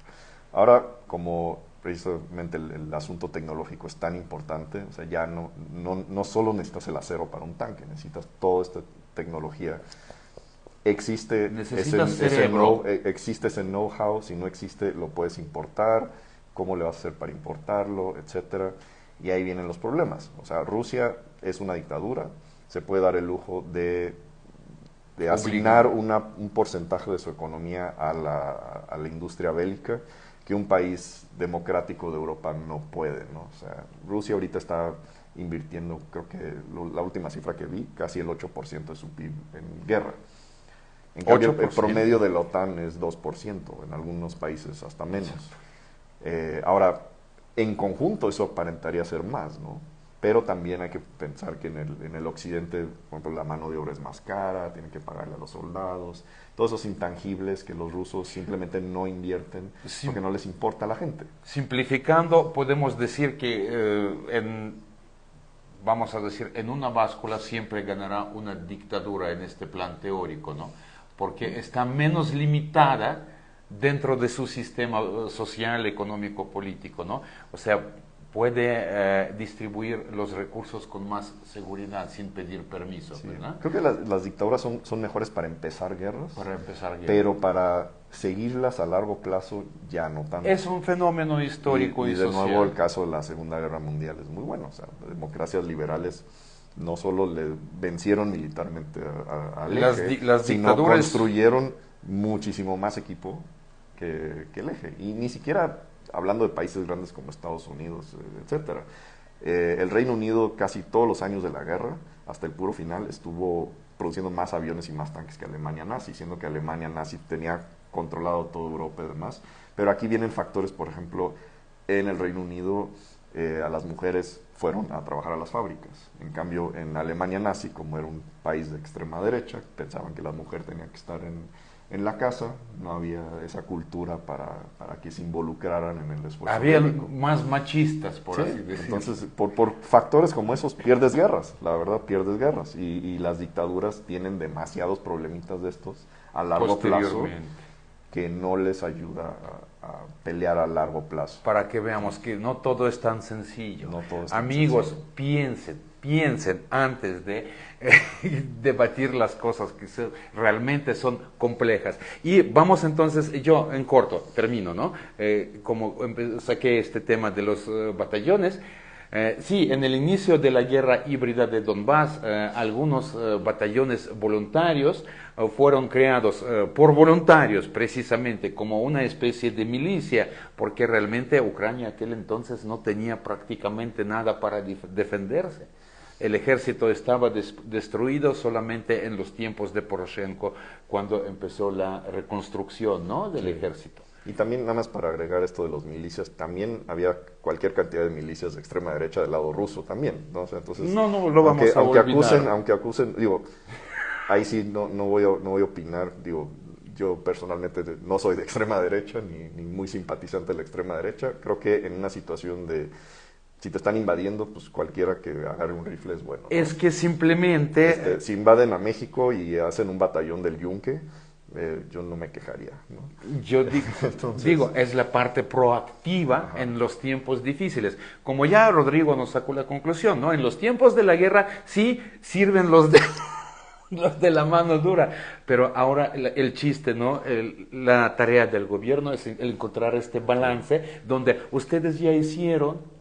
[SPEAKER 2] Ahora, como precisamente el asunto tecnológico es tan importante, o sea, ya no solo necesitas el acero para un tanque, necesitas toda esta tecnología. Existe ese know-how, si no existe lo puedes importar, cómo le vas a hacer para importarlo, etcétera, y ahí vienen los problemas. O sea, Rusia es una dictadura, se puede dar el lujo de asignar un porcentaje de su economía a la industria bélica, que un país democrático de Europa no puede, ¿no? O sea, Rusia ahorita está invirtiendo, creo que la última cifra que vi, casi el 8% de su PIB en guerra. En cambio, el promedio de la OTAN es 2%, en algunos países hasta menos. Ahora, en conjunto eso aparentaría ser más, ¿no? Pero también hay que pensar que en el occidente, por ejemplo, la mano de obra es más cara, tienen que pagarle a los soldados, todos esos intangibles que los rusos simplemente no invierten porque no les importa a la gente.
[SPEAKER 1] Simplificando, podemos decir que vamos a decir, en una báscula siempre ganará una dictadura en este plan teórico, ¿no? Porque está menos limitada dentro de su sistema social, económico, político, ¿no? O sea, puede distribuir los recursos con más seguridad sin pedir permiso,
[SPEAKER 2] Sí.
[SPEAKER 1] ¿verdad?
[SPEAKER 2] Creo que las dictaduras son mejores para empezar guerras, pero para seguirlas a largo plazo ya no tanto.
[SPEAKER 1] Es un fenómeno histórico y
[SPEAKER 2] de
[SPEAKER 1] social.
[SPEAKER 2] nuevo el caso de la Segunda Guerra Mundial es muy bueno. O sea, democracias liberales no solo le vencieron militarmente al eje, sino construyeron muchísimo más equipo que el eje. Y ni siquiera hablando de países grandes como Estados Unidos, etcétera. El Reino Unido casi todos los años de la guerra, hasta el puro final, estuvo produciendo más aviones y más tanques que Alemania nazi, siendo que Alemania nazi tenía controlado toda Europa y demás. Pero aquí vienen factores, por ejemplo, en el Reino Unido a las mujeres fueron a trabajar a las fábricas. En cambio, en Alemania nazi, como era un país de extrema derecha, pensaban que la mujer tenía que estar en la casa, no había esa cultura para que se involucraran en el esfuerzo.
[SPEAKER 1] Había más machistas, por así decirlo.
[SPEAKER 2] Entonces, por factores como esos, pierdes guerras, la verdad, pierdes guerras. Y las dictaduras tienen demasiados problemitas de estos a largo plazo que no les ayuda a pelear a largo plazo.
[SPEAKER 1] Para que veamos que no todo es tan sencillo.
[SPEAKER 2] No todo es tan
[SPEAKER 1] Amigos,
[SPEAKER 2] sencillo.
[SPEAKER 1] piensen antes de debatir las cosas que realmente son complejas. Y vamos entonces, yo en corto, termino, ¿no? Como saqué este tema de los batallones, sí, en el inicio de la guerra híbrida de Donbass, algunos batallones voluntarios fueron creados por voluntarios precisamente como una especie de milicia, porque realmente Ucrania aquel entonces no tenía prácticamente nada para defenderse. El ejército estaba destruido solamente en los tiempos de Poroshenko, cuando empezó la reconstrucción, ¿no?, del ejército.
[SPEAKER 2] Y también, nada más para agregar esto de los milicias, también había cualquier cantidad de milicias de extrema derecha del lado ruso también, ¿no? O sea, entonces,
[SPEAKER 1] no lo vamos a olvidar.
[SPEAKER 2] Aunque acusen, digo, ahí sí no voy a opinar, digo, yo personalmente no soy de extrema derecha, ni muy simpatizante de la extrema derecha. Creo que en una situación de si te están invadiendo, pues cualquiera que agarre un rifle es bueno, ¿no?
[SPEAKER 1] Es que simplemente...
[SPEAKER 2] si invaden a México y hacen un batallón del Yunque, yo no me quejaría, ¿no?
[SPEAKER 1] Yo digo, digo, es la parte proactiva en los tiempos difíciles. Como ya Rodrigo nos sacó la conclusión, ¿no? En los tiempos de la guerra sí sirven los de la mano dura, pero ahora el chiste, ¿no? La tarea del gobierno es encontrar este balance donde ustedes ya hicieron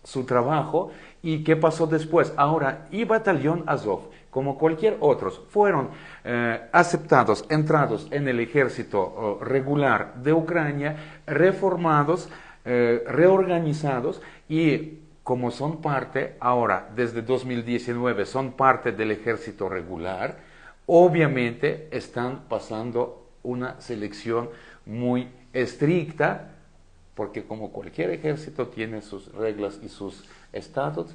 [SPEAKER 1] su trabajo y ¿qué pasó después? Ahora, y Batallón Azov, como cualquier otros, fueron aceptados, entrados en el ejército regular de Ucrania, reformados, reorganizados y como son parte, ahora desde 2019 son parte del ejército regular, obviamente están pasando una selección muy estricta, porque como cualquier ejército tiene sus reglas y sus estatus,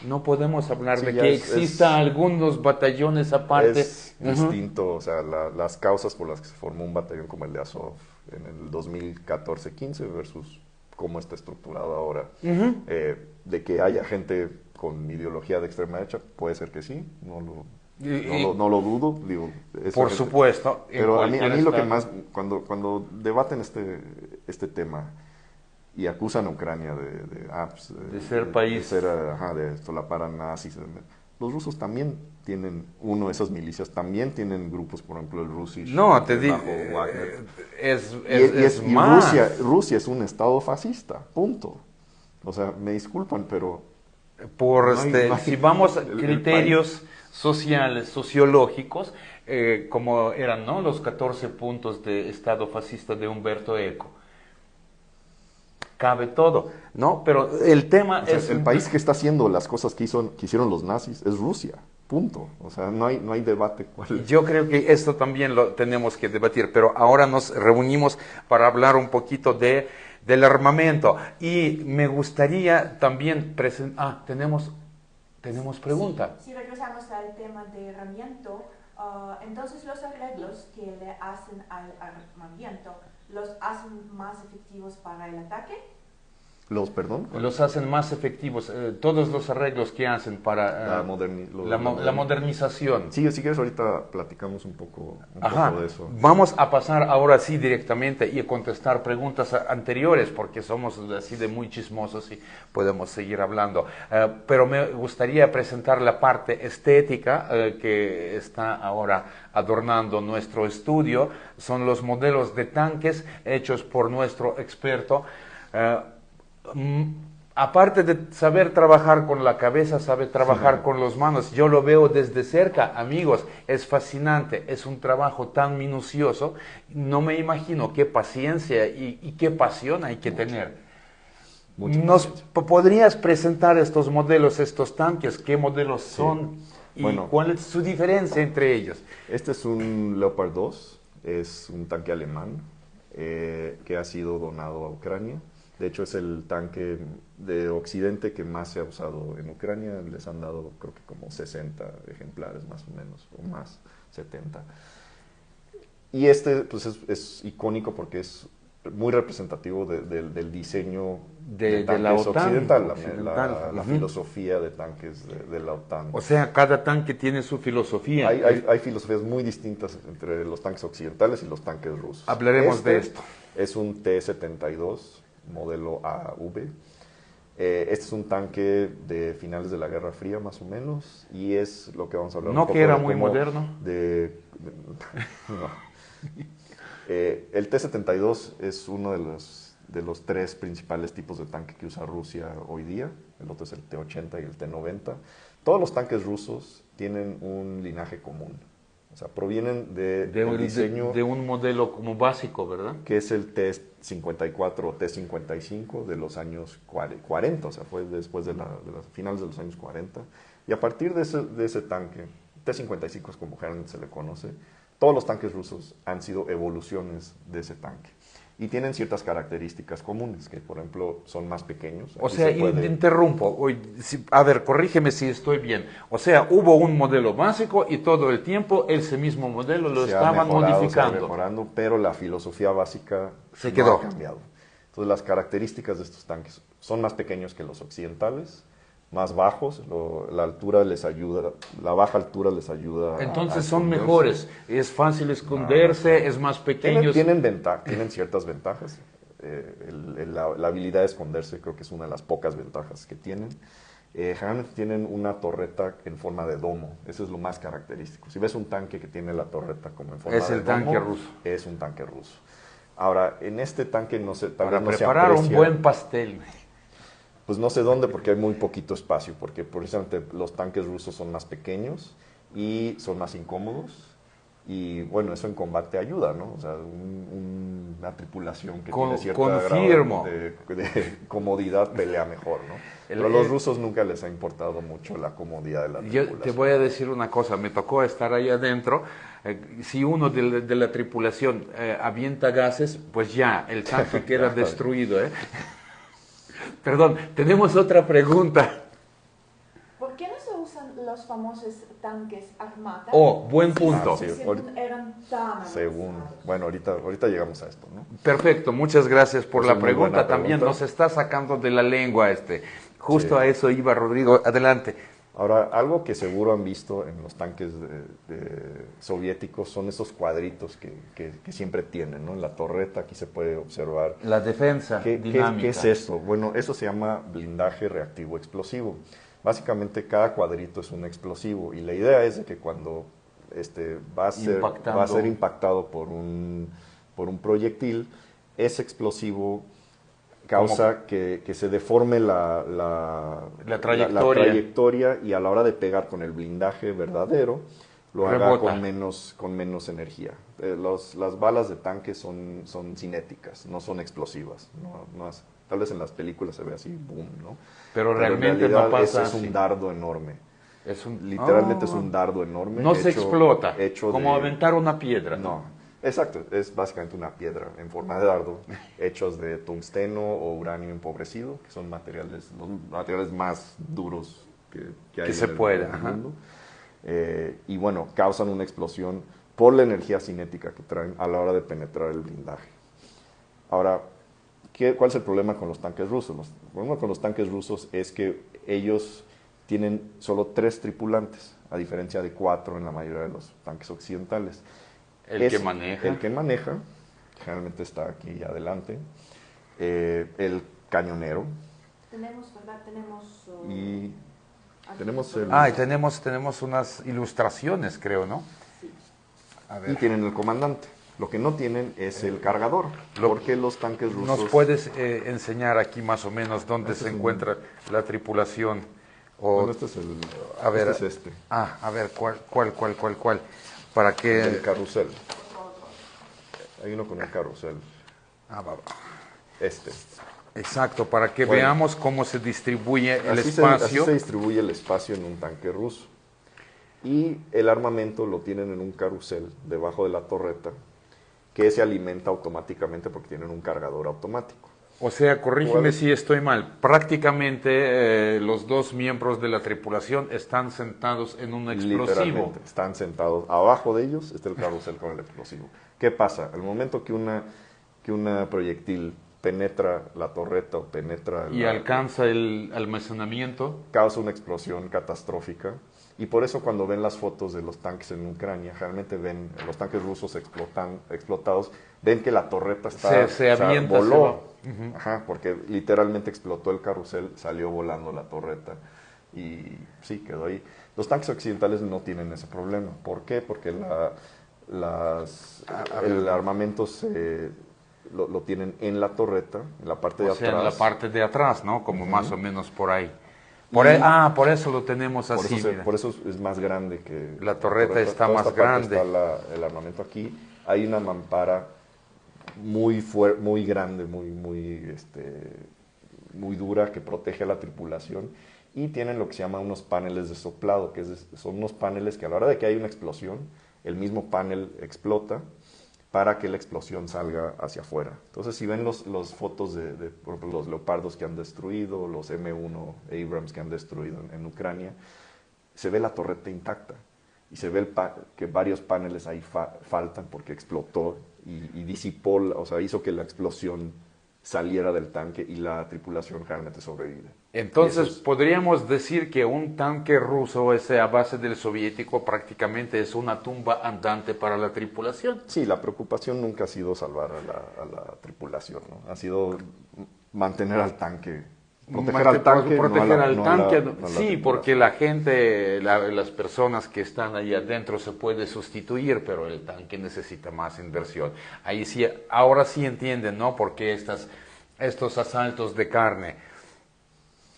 [SPEAKER 1] no podemos hablar de que exista algunos batallones aparte.
[SPEAKER 2] Es distinto, o sea, las causas por las que se formó un batallón como el de Azov en el 2014-15 versus cómo está estructurado ahora. De que haya gente con ideología de extrema derecha, puede ser que sí, no lo dudo. Digo,
[SPEAKER 1] por supuesto.
[SPEAKER 2] Pero a mí lo que más, cuando debaten este tema y acusan a Ucrania de
[SPEAKER 1] ser país,
[SPEAKER 2] de solapar a nazis, los rusos también tienen uno de esas milicias, también tienen grupos, por ejemplo el Rusisch.
[SPEAKER 1] No, te digo, más.
[SPEAKER 2] Rusia es un estado fascista, punto. O sea, me disculpan, pero
[SPEAKER 1] si vamos a criterios sociales, sociológicos, como eran, ¿no?, los 14 puntos de estado fascista de Umberto Eco. Cabe todo, ¿no? Pero el tema es...
[SPEAKER 2] El país que está haciendo las cosas que hicieron los nazis es Rusia, punto. O sea, no hay debate.
[SPEAKER 1] Yo creo que esto también lo tenemos que debatir, pero ahora nos reunimos para hablar un poquito del armamento. Y me gustaría también presentar... tenemos pregunta.
[SPEAKER 3] Si regresamos al tema de armamento, entonces los arreglos que le hacen al armamento, ¿los hacen más efectivos para el ataque?
[SPEAKER 2] Los
[SPEAKER 1] hacen más efectivos, todos los arreglos que hacen para la modernización.
[SPEAKER 2] Sí, si quieres ahorita platicamos un poco de eso.
[SPEAKER 1] Vamos a pasar ahora sí directamente y a contestar preguntas anteriores, porque somos así de muy chismosos y podemos seguir hablando. Pero me gustaría presentar la parte estética que está ahora adornando nuestro estudio. Son los modelos de tanques hechos por nuestro experto. Aparte de saber trabajar con la cabeza, sabe trabajar con las manos. Yo lo veo desde cerca, amigos, es fascinante, es un trabajo tan minucioso. No me imagino qué paciencia y qué pasión hay que tener. ¿Nos podrías presentar estos modelos, estos tanques? ¿Qué modelos son? ¿Y cuál es su diferencia entre ellos?
[SPEAKER 2] Este es un Leopard 2, es un tanque alemán que ha sido donado a Ucrania. De hecho, es el tanque de Occidente que más se ha usado en Ucrania. Les han dado, creo que como 60 ejemplares más o menos, o más, 70. Y este pues es icónico porque es muy representativo del diseño de
[SPEAKER 1] la OTAN,
[SPEAKER 2] occidental, la filosofía de tanques de la OTAN.
[SPEAKER 1] O sea, cada tanque tiene su filosofía.
[SPEAKER 2] Hay filosofías muy distintas entre los tanques occidentales y los tanques rusos.
[SPEAKER 1] Hablaremos de esto.
[SPEAKER 2] Es un T-72, modelo AV. Este es un tanque de finales de la Guerra Fría, más o menos, y es lo que vamos a hablar.
[SPEAKER 1] ¿No que era muy moderno?
[SPEAKER 2] No. El T-72 es uno de los tres principales tipos de tanque que usa Rusia hoy día. El otro es el T-80 y el T-90. Todos los tanques rusos tienen un linaje común. O sea, provienen del diseño...
[SPEAKER 1] De un modelo como básico, ¿verdad?
[SPEAKER 2] Que es el T-54 o T-55 de los años 40. O sea, fue después de las finales de los años 40. Y a partir de ese tanque, T-55 es como generalmente se le conoce, todos los tanques rusos han sido evoluciones de ese tanque. Y tienen ciertas características comunes, que por ejemplo son más pequeños.
[SPEAKER 1] O sea, interrumpo. A ver, corrígeme si estoy bien. O sea, hubo un modelo básico y todo el tiempo ese mismo modelo lo estaban modificando.
[SPEAKER 2] Se ha mejorando, pero la filosofía básica
[SPEAKER 1] se quedó.
[SPEAKER 2] No ha cambiado. Entonces las características de estos tanques son más pequeños que los occidentales, más bajos, la altura les ayuda, la baja altura les ayuda.
[SPEAKER 1] Entonces son mejores, es fácil esconderse, es más pequeño.
[SPEAKER 2] Tienen ciertas ventajas. La habilidad de esconderse creo que es una de las pocas ventajas que tienen. Generalmente tienen una torreta en forma de domo, eso es lo más característico. Si ves un tanque que tiene la torreta como en forma de domo,
[SPEAKER 1] es el tanque ruso.
[SPEAKER 2] Es un tanque ruso. Ahora, en este tanque no sé,
[SPEAKER 1] tal vez no se aprecia. Para preparar un buen pastel.
[SPEAKER 2] Pues no sé dónde, porque hay muy poquito espacio, porque precisamente los tanques rusos son más pequeños y son más incómodos. Y bueno, eso en combate ayuda, ¿no? O sea, una tripulación que tiene cierta grado de comodidad pelea mejor, ¿no? Pero a los rusos nunca les ha importado mucho la comodidad de la tripulación.
[SPEAKER 1] Yo te voy a decir una cosa, me tocó estar ahí adentro. Si uno de la tripulación avienta gases, pues ya, el tanque queda destruido, ¿eh? Perdón, tenemos otra pregunta.
[SPEAKER 3] ¿Por qué no se usan los famosos tanques Armata?
[SPEAKER 1] Oh, buen punto.
[SPEAKER 3] Eran tan
[SPEAKER 2] bueno, ahorita llegamos a esto, ¿no?
[SPEAKER 1] Perfecto, muchas gracias por la pregunta. También nos está sacando de la lengua Justo a eso iba Rodrigo. Adelante.
[SPEAKER 2] Ahora, algo que seguro han visto en los tanques soviéticos son esos cuadritos que siempre tienen, ¿no? En la torreta aquí se puede observar.
[SPEAKER 1] La defensa dinámica.
[SPEAKER 2] ¿Qué es esto? Bueno, eso se llama blindaje reactivo explosivo. Básicamente cada cuadrito es un explosivo y la idea es de que cuando va a ser impactado por un proyectil, ese explosivo causa que se deforme la trayectoria y a la hora de pegar con el blindaje verdadero lo haga con menos energía. Las balas de tanque son cinéticas, no son explosivas. Tal vez en las películas se ve así, boom, ¿no?
[SPEAKER 1] Pero realmente no pasa
[SPEAKER 2] así. Es un dardo enorme. Literalmente es un dardo enorme.
[SPEAKER 1] No se explota, como aventar una piedra.
[SPEAKER 2] No, exacto, es básicamente una piedra en forma de dardo, hechos de tungsteno o uranio empobrecido, que son los materiales más duros que hay en el mundo. Y bueno, causan una explosión por la energía cinética que traen a la hora de penetrar el blindaje. Ahora, ¿cuál es el problema con los tanques rusos? El problema con los tanques rusos es que ellos tienen solo 3 tripulantes, a diferencia de 4 en la mayoría de los tanques occidentales.
[SPEAKER 1] El que maneja,
[SPEAKER 2] generalmente está aquí adelante, el cañonero.
[SPEAKER 3] Tenemos, ¿verdad?
[SPEAKER 1] Tenemos unas ilustraciones, creo, ¿no?
[SPEAKER 3] Sí.
[SPEAKER 1] A ver.
[SPEAKER 2] Y tienen el comandante. Lo que no tienen es el cargador, porque los tanques rusos...
[SPEAKER 1] ¿Nos puedes enseñar aquí más o menos dónde se encuentra la tripulación?
[SPEAKER 2] Bueno, este es
[SPEAKER 1] a ver,
[SPEAKER 2] este es este.
[SPEAKER 1] A ver, ¿cuál? ¿Para qué?
[SPEAKER 2] El carrusel. Hay uno con un carrusel.
[SPEAKER 1] Va.
[SPEAKER 2] Exacto,
[SPEAKER 1] para que veamos cómo se distribuye el espacio.
[SPEAKER 2] Así se distribuye el espacio en un tanque ruso. Y el armamento lo tienen en un carrusel debajo de la torreta, que se alimenta automáticamente porque tienen un cargador automático.
[SPEAKER 1] O sea, corrígeme si estoy mal, prácticamente los 2 miembros de la tripulación están sentados en un explosivo.
[SPEAKER 2] Literalmente, están sentados, abajo de ellos está el carrusel con el explosivo. ¿Qué pasa? Al momento que una proyectil penetra la torreta o penetra...
[SPEAKER 1] Y alcanza el almacenamiento.
[SPEAKER 2] Causa una explosión catastrófica. Y por eso cuando ven las fotos de los tanques en Ucrania, realmente ven los tanques rusos explotados, ven que la torreta voló. Porque literalmente explotó el carrusel, salió volando la torreta y sí, quedó ahí. Los tanques occidentales no tienen ese problema. ¿Por qué? Porque el armamento lo tienen en la torreta, en la parte de atrás.
[SPEAKER 1] En la parte de atrás, ¿no? Como más o menos por ahí. Por eso lo tenemos así.
[SPEAKER 2] Por eso es más grande que...
[SPEAKER 1] La torreta está más grande.
[SPEAKER 2] Está el armamento aquí. Hay una mampara muy grande, muy dura que protege a la tripulación. Y tienen lo que se llama unos paneles de soplado, son unos paneles que a la hora de que hay una explosión, el mismo panel explota para que la explosión salga hacia afuera. Entonces, si ven las fotos de por ejemplo, los Leopardos que han destruido, los M1 Abrams que han destruido en Ucrania, se ve la torreta intacta y se ve que varios paneles ahí faltan porque explotó y disipó, o sea, hizo que la explosión saliera del tanque y la tripulación realmente sobrevive.
[SPEAKER 1] Entonces, podríamos decir que un tanque ruso, ese a base del soviético, prácticamente es una tumba andante para la tripulación.
[SPEAKER 2] Sí, la preocupación nunca ha sido salvar a la tripulación, ¿no? Ha sido mantener al tanque, proteger al tanque.
[SPEAKER 1] Proteger al tanque, sí, porque la gente, las personas que están ahí adentro se puede sustituir, pero el tanque necesita más inversión. Ahí sí, ahora sí entienden, ¿no? Porque estos asaltos de carne.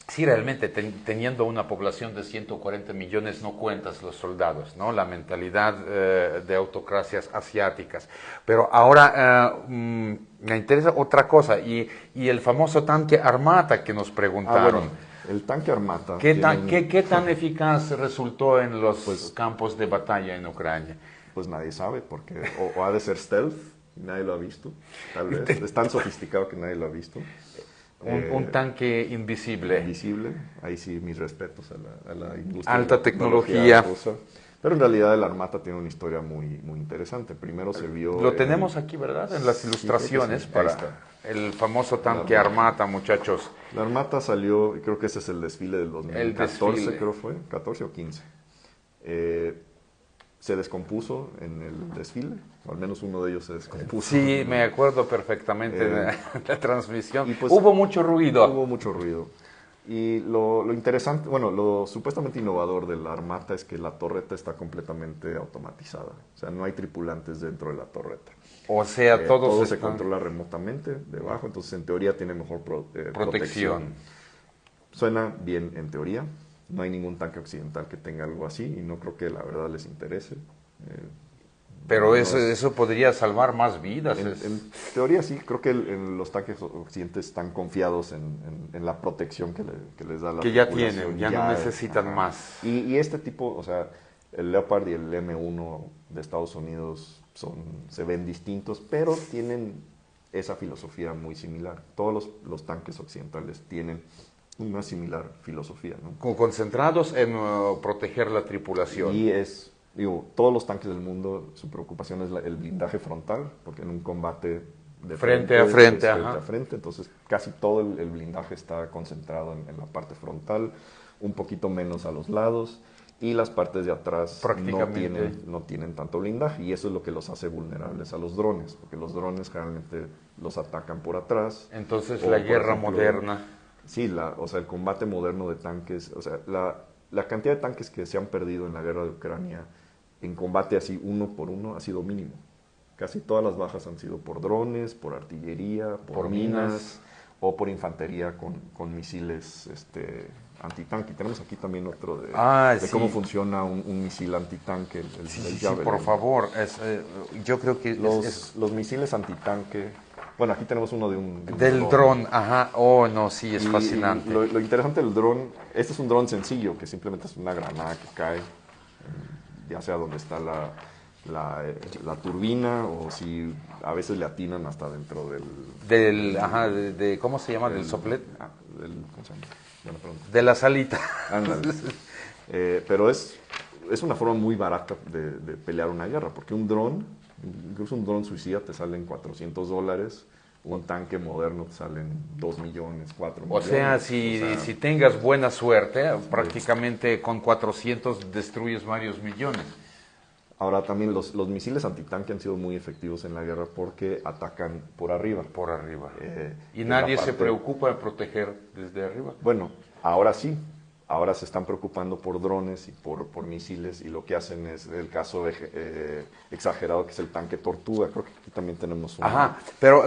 [SPEAKER 1] Sí, realmente, teniendo una población de 140 millones, no cuentas los soldados, ¿no? La mentalidad de autocracias asiáticas. Pero ahora me interesa otra cosa, y el famoso tanque Armata que nos preguntaron.
[SPEAKER 2] Bueno, el tanque Armata.
[SPEAKER 1] ¿Qué tan eficaz resultó en los campos de batalla en Ucrania?
[SPEAKER 2] Pues nadie sabe, porque o ha de ser stealth, nadie lo ha visto, tal vez. Es tan sofisticado que nadie lo ha visto.
[SPEAKER 1] Un tanque invisible.
[SPEAKER 2] Invisible, ahí sí mis respetos a la industria.
[SPEAKER 1] Alta tecnología.
[SPEAKER 2] Pero en realidad el Armata tiene una historia muy, muy interesante. Primero se vio...
[SPEAKER 1] Lo tenemos aquí, ¿verdad? En las ilustraciones, sí, para el famoso tanque Armata, muchachos.
[SPEAKER 2] La Armata salió, creo que ese es el desfile del 2014, creo fue, 14 o 15. Se descompuso en el desfile, o al menos uno de ellos se descompuso.
[SPEAKER 1] Sí, me acuerdo perfectamente de la transmisión. Y pues, hubo mucho ruido.
[SPEAKER 2] Hubo mucho ruido. Y lo interesante, bueno, lo supuestamente innovador de la Armata es que la torreta está completamente automatizada. O sea, no hay tripulantes dentro de la torreta.
[SPEAKER 1] O sea,
[SPEAKER 2] todo se controla remotamente debajo, entonces en teoría tiene mejor protección. Suena bien en teoría. No hay ningún tanque occidental que tenga algo así y no creo que la verdad les interese.
[SPEAKER 1] Pero eso podría salvar más vidas.
[SPEAKER 2] En teoría sí, creo que los tanques occidentales están confiados en la protección que les da la
[SPEAKER 1] que ya tienen, ya no necesitan más.
[SPEAKER 2] Y este tipo, o sea, el Leopard y el M1 de Estados Unidos se ven distintos, pero tienen esa filosofía muy similar. Todos los tanques occidentales tienen una similar filosofía, ¿no?
[SPEAKER 1] Como concentrados en proteger la tripulación.
[SPEAKER 2] Y todos los tanques del mundo, su preocupación es el blindaje frontal, porque en un combate de
[SPEAKER 1] frente a frente,
[SPEAKER 2] entonces casi todo el blindaje está concentrado en la parte frontal, un poquito menos a los lados, y las partes de atrás no tienen tanto blindaje, y eso es lo que los hace vulnerables a los drones, porque los drones generalmente los atacan por atrás.
[SPEAKER 1] Entonces la guerra moderna...
[SPEAKER 2] Sí, o sea, el combate moderno de tanques, o sea, la cantidad de tanques que se han perdido en la guerra de Ucrania en combate así uno por uno ha sido mínimo. Casi todas las bajas han sido por drones, por artillería, por minas o por infantería con misiles antitanque. Tenemos aquí también otro de cómo funciona un misil antitanque.
[SPEAKER 1] Sí, por favor. Yo creo que
[SPEAKER 2] los misiles antitanque... Bueno, aquí tenemos uno
[SPEAKER 1] del dron, ajá. Oh, no, sí, es fascinante.
[SPEAKER 2] Lo interesante del dron, este es un dron sencillo, que simplemente es una granada que cae, ya sea donde está la turbina, o si a veces le atinan hasta dentro
[SPEAKER 1] ¿cómo se llama? Del soplet.
[SPEAKER 2] ¿Cómo se llama? Bueno,
[SPEAKER 1] de la salita.
[SPEAKER 2] Ándale. Pero es una forma muy barata de pelear una guerra, porque un dron... Incluso un dron suicida te sale en $400, un tanque moderno te sale en 2 millones, 4 millones.
[SPEAKER 1] O sea, si tengas buena suerte, prácticamente con 400 destruyes varios millones.
[SPEAKER 2] Ahora también los misiles antitanque han sido muy efectivos en la guerra porque atacan por arriba.
[SPEAKER 1] Por arriba. Y nadie se preocupa de proteger desde arriba.
[SPEAKER 2] Bueno, ahora sí. Ahora se están preocupando por drones y por misiles, y lo que hacen es el caso exagerado que es el tanque Tortuga. Creo que aquí también tenemos uno.
[SPEAKER 1] Ajá, pero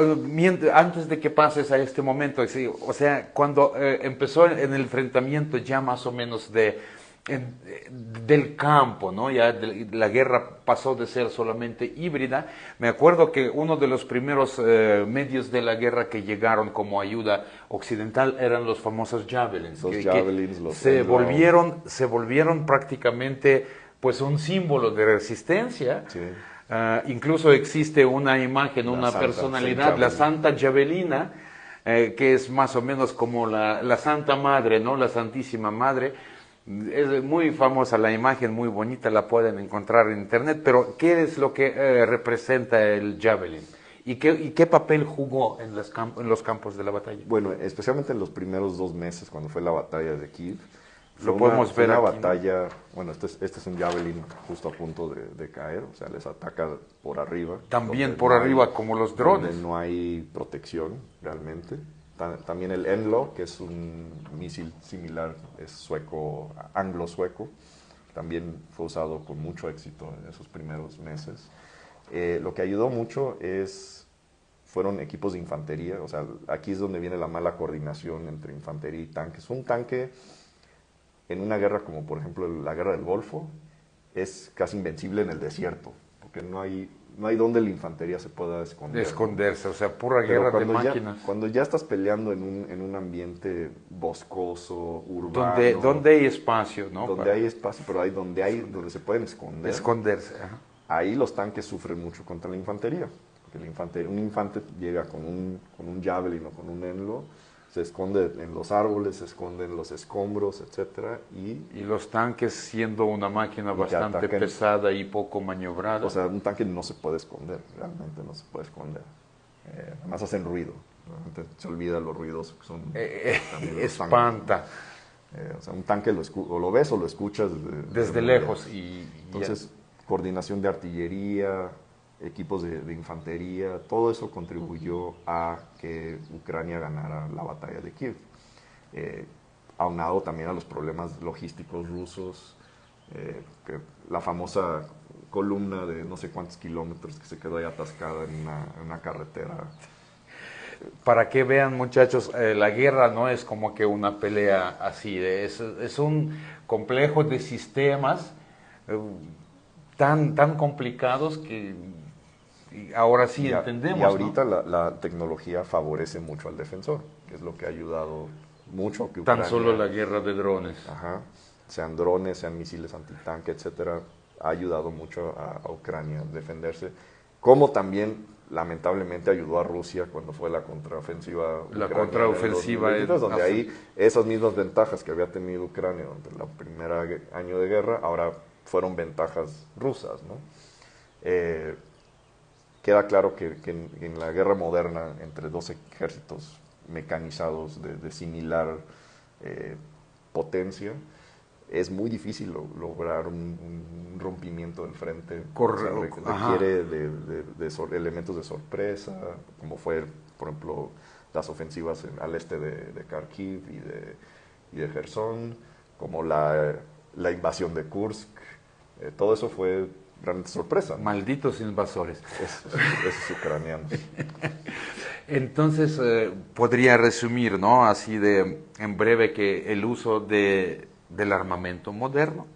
[SPEAKER 1] antes de que pases a este momento, o sea, cuando empezó en el enfrentamiento ya más o menos del campo, ¿no? Ya la guerra pasó de ser solamente híbrida. Me acuerdo que uno de los primeros medios de la guerra que llegaron como ayuda occidental eran los famosos Javelins. Se volvieron prácticamente pues un símbolo de resistencia.
[SPEAKER 2] Sí.
[SPEAKER 1] Incluso existe una imagen, una personalidad, la Santa Javelina, que es más o menos como la Santa Madre, ¿no? La Santísima Madre. Es muy famosa la imagen, muy bonita, la pueden encontrar en internet, pero ¿qué es lo que representa el Javelin? ¿Y qué papel jugó en los campos de la batalla?
[SPEAKER 2] Bueno, especialmente en los primeros 2 meses, cuando fue la batalla de Kiev.
[SPEAKER 1] Lo podemos ver
[SPEAKER 2] una
[SPEAKER 1] aquí,
[SPEAKER 2] batalla, ¿no? Bueno, este es un Javelin justo a punto de caer, o sea, les ataca por arriba.
[SPEAKER 1] También por arriba, como los drones.
[SPEAKER 2] Donde no hay protección, realmente. También el Enlo, que es un misil similar, es sueco, anglo-sueco. También fue usado con mucho éxito en esos primeros meses. Lo que ayudó mucho fueron equipos de infantería, o sea, aquí es donde viene la mala coordinación entre infantería y tanques. Un tanque en una guerra como por ejemplo la guerra del Golfo es casi invencible en el desierto, porque no hay donde la infantería se pueda esconder.
[SPEAKER 1] Esconderse, o sea, pura guerra de máquinas.
[SPEAKER 2] Cuando ya estás peleando en un ambiente boscoso, urbano.
[SPEAKER 1] Donde hay espacio, ¿no?
[SPEAKER 2] Donde hay espacio, pero donde se pueden esconder.
[SPEAKER 1] Esconderse, ajá.
[SPEAKER 2] Ahí los tanques sufren mucho contra la infantería. Porque un infante llega con un Javelin o con un Enlo, se esconde en los árboles, se esconde en los escombros, etcétera, y
[SPEAKER 1] los tanques, siendo una máquina bastante pesada y poco maniobrada.
[SPEAKER 2] O sea, un tanque no se puede esconder, realmente no se puede esconder. Además hacen ruido, realmente se olvida los ruidos que son.
[SPEAKER 1] Espanta.
[SPEAKER 2] O sea, un tanque o lo ves o lo escuchas
[SPEAKER 1] desde lejos.
[SPEAKER 2] Entonces, coordinación de artillería, equipos de infantería, todo eso contribuyó a que Ucrania ganara la batalla de Kiev. Aunado también a los problemas logísticos rusos, que la famosa columna de no sé cuántos kilómetros que se quedó ahí atascada en una carretera.
[SPEAKER 1] Para que vean, muchachos, la guerra no es como que una pelea así, es un complejo de sistemas tan complicados que ahora sí entendemos.
[SPEAKER 2] Y ahorita, ¿no? la tecnología favorece mucho al defensor, que es lo que ha ayudado mucho a que Ucrania,
[SPEAKER 1] tan solo la guerra de drones.
[SPEAKER 2] Ajá, sean drones, sean misiles antitanque, etcétera, ha ayudado mucho a Ucrania a defenderse, como también lamentablemente ayudó a Rusia cuando fue la contraofensiva.
[SPEAKER 1] La contraofensiva
[SPEAKER 2] donde ahí esas mismas ventajas que había tenido Ucrania durante el primer año de guerra, ahora fueron ventajas rusas, ¿no? Queda claro que en la guerra moderna entre dos ejércitos mecanizados de similar potencia, es muy difícil lograr un rompimiento del frente. Requiere de elementos de sorpresa, como fue, por ejemplo, las ofensivas al este de Kharkiv y de Gerson, como la invasión de Kursk. Todo eso fue gran sorpresa.
[SPEAKER 1] Malditos invasores.
[SPEAKER 2] Esos ucranianos.
[SPEAKER 1] Entonces, podría resumir, ¿no? Así en breve, que el uso del armamento moderno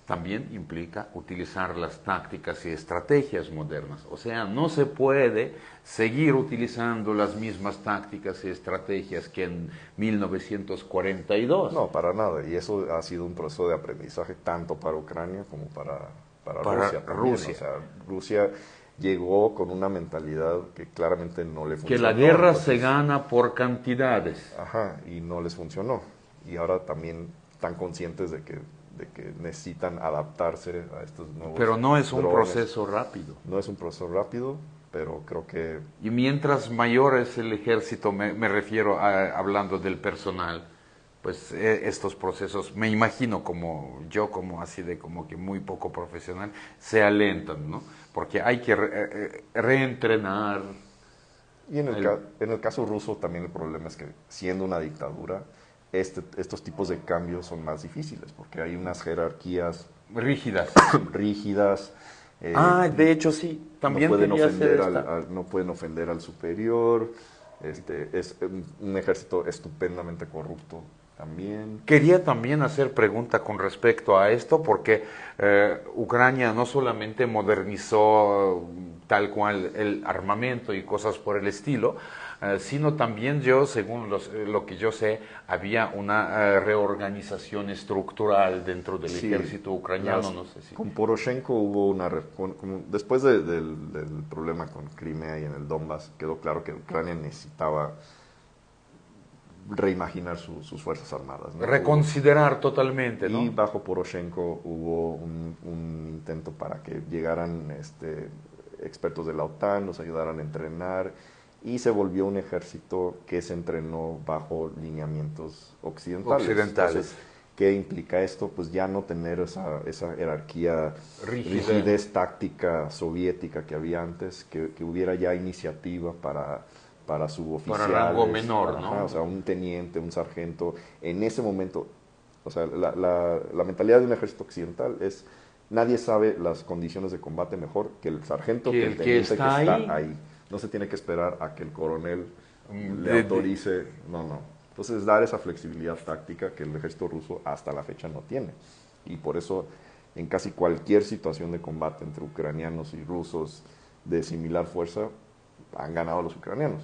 [SPEAKER 1] también implica utilizar las tácticas y estrategias modernas. O sea, no se puede seguir utilizando las mismas tácticas y estrategias que en 1942.
[SPEAKER 2] No, para nada. Y eso ha sido un proceso de aprendizaje tanto para Ucrania como para Rusia también. O sea, Rusia llegó con una mentalidad que claramente no le funcionó.
[SPEAKER 1] Que la guerra se gana por cantidades.
[SPEAKER 2] Ajá, y no les funcionó. Y ahora también están conscientes de que necesitan adaptarse a estos nuevos.
[SPEAKER 1] Pero no es un
[SPEAKER 2] drones.
[SPEAKER 1] proceso rápido.
[SPEAKER 2] No es un proceso rápido, pero creo que...
[SPEAKER 1] Y mientras mayor es el ejército, me refiero hablando del personal, pues estos procesos, me imagino como así de como que muy poco profesional, se alentan, ¿no? Porque hay que reentrenar.
[SPEAKER 2] Y en el caso ruso también el problema es que, siendo una dictadura, estos tipos de cambios son más difíciles, porque hay unas jerarquías
[SPEAKER 1] rígidas. De hecho sí, también
[SPEAKER 2] no pueden ofender al superior. Es un ejército estupendamente corrupto también.
[SPEAKER 1] Quería también hacer pregunta con respecto a esto, porque Ucrania no solamente modernizó tal cual el armamento y cosas por el estilo, sino también según lo que yo sé, había una reorganización estructural dentro del ejército ucraniano. No sé si...
[SPEAKER 2] Con Poroshenko hubo después del problema con Crimea y en el Donbass, quedó claro que Ucrania necesitaba reimaginar sus fuerzas armadas, ¿no?
[SPEAKER 1] Reconsiderar totalmente, ¿no?
[SPEAKER 2] Y bajo Poroshenko hubo un intento para que llegaran expertos de la OTAN, los ayudaran a entrenar, y se volvió un ejército que se entrenó bajo lineamientos occidentales. Entonces, ¿qué implica esto? Pues ya no tener esa jerarquía, rigidez táctica soviética que había antes, que hubiera ya iniciativa para suboficiales.
[SPEAKER 1] Para rango menor, ¿no?
[SPEAKER 2] O sea, un teniente, un sargento. En ese momento, o sea, la mentalidad de un ejército occidental es: nadie sabe las condiciones de combate mejor que el sargento, que el teniente que está ahí. No se tiene que esperar a que el coronel le autorice. No. Entonces, dar esa flexibilidad táctica que el ejército ruso hasta la fecha no tiene. Y por eso, en casi cualquier situación de combate entre ucranianos y rusos de similar fuerza, han ganado los ucranianos.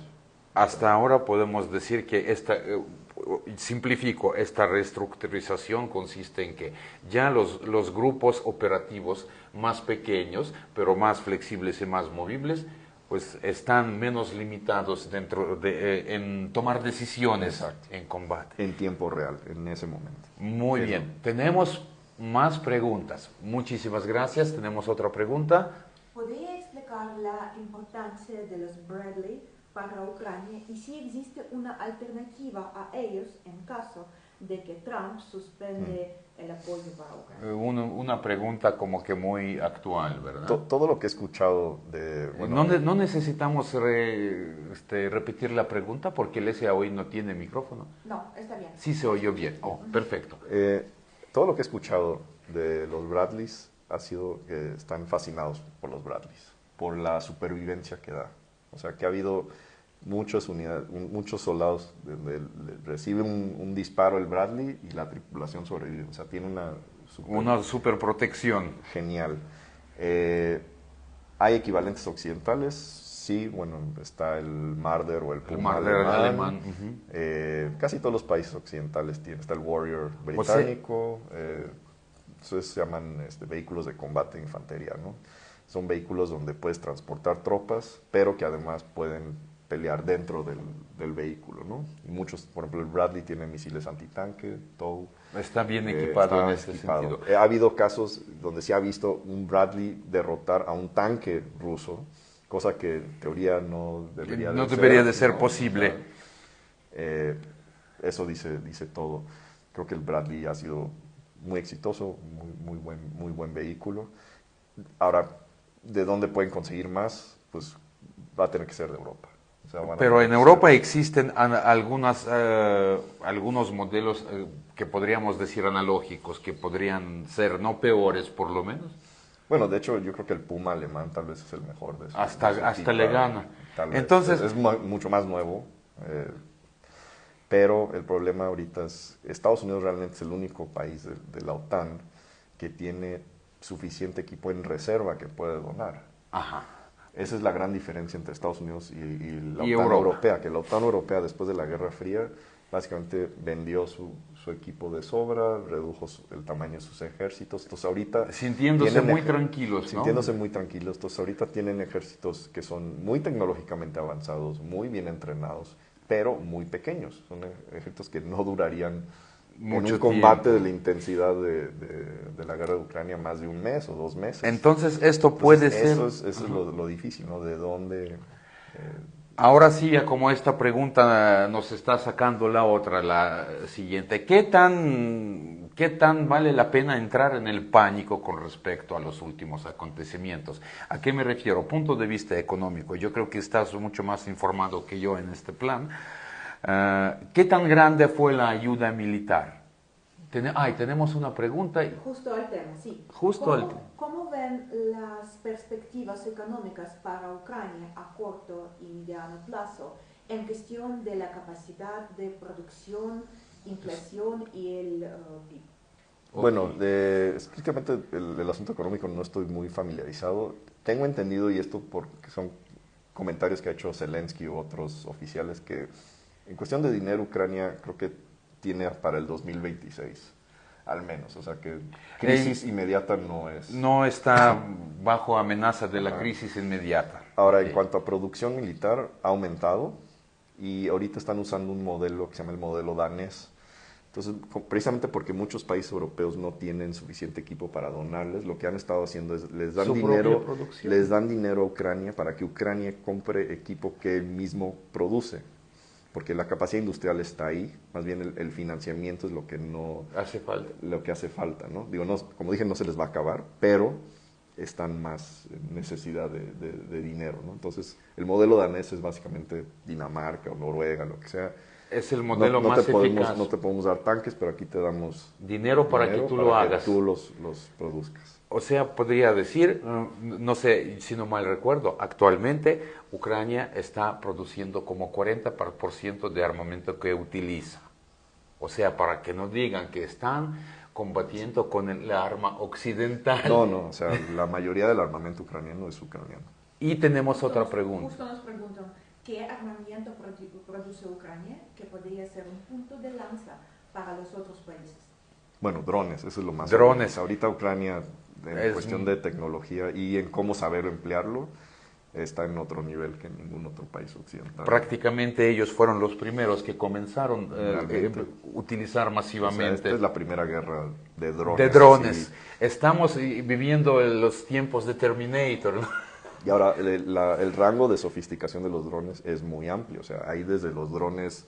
[SPEAKER 1] Hasta ahora podemos decir que simplifico, esta reestructurización consiste en que ya los grupos operativos más pequeños, pero más flexibles y más movibles, pues están menos limitados en tomar decisiones.
[SPEAKER 2] Exacto.
[SPEAKER 1] En combate.
[SPEAKER 2] En tiempo real, en ese momento.
[SPEAKER 1] Muy bien. Tenemos más preguntas. Muchísimas gracias. Tenemos otra pregunta.
[SPEAKER 3] ¿Podría explicar la importancia de los Bradley para Ucrania y si existe una alternativa a ellos en caso de que Trump suspende el apoyo para Ucrania?
[SPEAKER 1] Una pregunta como que muy actual, ¿verdad?
[SPEAKER 2] Todo lo que he escuchado de...
[SPEAKER 1] Bueno, no necesitamos repetir la pregunta porque el SA hoy no tiene micrófono.
[SPEAKER 3] No, está bien.
[SPEAKER 1] Sí se oyó bien. Oh, perfecto.
[SPEAKER 2] Todo lo que he escuchado de los Bradleys ha sido que están fascinados por los Bradleys, por la supervivencia que da. O sea, que ha habido muchos soldados donde recibe un disparo el Bradley y la tripulación sobrevive. O sea, tiene
[SPEAKER 1] una super protección.
[SPEAKER 2] Genial. ¿Hay equivalentes occidentales? Sí, bueno, está el Marder o el Puma alemán. Casi todos los países occidentales tienen. Está el Warrior británico. Eso se llaman vehículos de combate de infantería, ¿no? Son vehículos donde puedes transportar tropas, pero que además pueden pelear dentro del vehículo, ¿no? Y muchos, por ejemplo, el Bradley tiene misiles antitanque, TOW.
[SPEAKER 1] Está bien equipado en ese sentido.
[SPEAKER 2] Ha habido casos donde se ha visto un Bradley derrotar a un tanque ruso, cosa que en teoría no debería
[SPEAKER 1] de ser posible.
[SPEAKER 2] Eso dice todo. Creo que el Bradley ha sido muy exitoso, muy buen vehículo. Ahora, ¿de dónde pueden conseguir más? Pues va a tener que ser de Europa. O sea,
[SPEAKER 1] pero en Europa existen algunos modelos que podríamos decir analógicos, que podrían ser no peores por lo menos.
[SPEAKER 2] Bueno, de hecho yo creo que el Puma alemán tal vez es el mejor de esos.
[SPEAKER 1] Hasta le gana.
[SPEAKER 2] Entonces, es mucho más nuevo, pero el problema ahorita es Estados Unidos realmente es el único país de la OTAN que tiene suficiente equipo en reserva que puede donar.
[SPEAKER 1] Ajá.
[SPEAKER 2] Esa es la gran diferencia entre Estados Unidos y la OTAN europea, que la OTAN europea después de la Guerra Fría básicamente vendió su equipo de sobra, redujo el tamaño de sus ejércitos. Entonces ahorita
[SPEAKER 1] sintiéndose muy tranquilos, ¿no?
[SPEAKER 2] Sintiéndose muy tranquilos. Entonces ahorita tienen ejércitos que son muy tecnológicamente avanzados, muy bien entrenados, pero muy pequeños. Son ejércitos que no durarían mucho combate de la intensidad de la guerra de Ucrania más de un mes o 2 meses.
[SPEAKER 1] Entonces esto puede ser...
[SPEAKER 2] Eso es lo difícil, ¿no? De dónde...
[SPEAKER 1] Ahora sí, como esta pregunta nos está sacando la siguiente. ¿Qué tan vale la pena entrar en el pánico con respecto a los últimos acontecimientos? ¿A qué me refiero? Punto de vista económico. Yo creo que estás mucho más informado que yo en este plan. ¿Qué tan grande fue la ayuda militar? Tenemos una pregunta.
[SPEAKER 3] Justo al tema, sí. ¿Cómo ven las perspectivas económicas para Ucrania a corto y mediano plazo en cuestión de la capacidad de producción, inflación y el PIB?
[SPEAKER 2] Bueno, estrictamente el asunto económico no estoy muy familiarizado. Tengo entendido, y esto porque son comentarios que ha hecho Zelensky u otros oficiales, que en cuestión de dinero Ucrania creo que tiene para el 2026, al menos. O sea que crisis inmediata no es.
[SPEAKER 1] No está bajo amenaza de la crisis inmediata.
[SPEAKER 2] Ahora, en cuanto a producción militar, ha aumentado y ahorita están usando un modelo que se llama el modelo danés, Entonces, precisamente porque muchos países europeos no tienen suficiente equipo para donarles, lo que han estado haciendo es les dan dinero a Ucrania para que Ucrania compre equipo que él mismo produce, porque la capacidad industrial está ahí, más bien el financiamiento es lo que no hace falta, ¿no? Digo, no, como dije, no se les va a acabar, pero están más en necesidad de dinero, ¿no? Entonces, el modelo danés es básicamente Dinamarca o Noruega, lo que sea.
[SPEAKER 1] Es el modelo más eficaz.
[SPEAKER 2] No te podemos dar tanques, pero aquí te damos
[SPEAKER 1] dinero para que tú lo hagas.
[SPEAKER 2] Que tú los produzcas.
[SPEAKER 1] O sea, podría decir, no sé si no mal recuerdo, actualmente Ucrania está produciendo como 40% de armamento que utiliza. O sea, para que no digan que están combatiendo con el arma occidental.
[SPEAKER 2] No, o sea, la mayoría del armamento ucraniano es ucraniano.
[SPEAKER 1] Y tenemos otra pregunta.
[SPEAKER 3] Justo nos preguntan, ¿qué armamento produce Ucrania que podría ser un punto de lanza para los otros países?
[SPEAKER 2] Bueno, drones, eso es lo más.
[SPEAKER 1] Drones.
[SPEAKER 2] Ahorita Ucrania, en cuestión de tecnología y en cómo saber emplearlo, está en otro nivel que ningún otro país occidental.
[SPEAKER 1] Prácticamente ellos fueron los primeros que comenzaron a utilizar masivamente.
[SPEAKER 2] O sea, esta es la primera guerra de drones.
[SPEAKER 1] De drones. Sí. Estamos viviendo los tiempos de Terminator, ¿no?
[SPEAKER 2] Y ahora, el rango de sofisticación de los drones es muy amplio. O sea, hay desde los drones,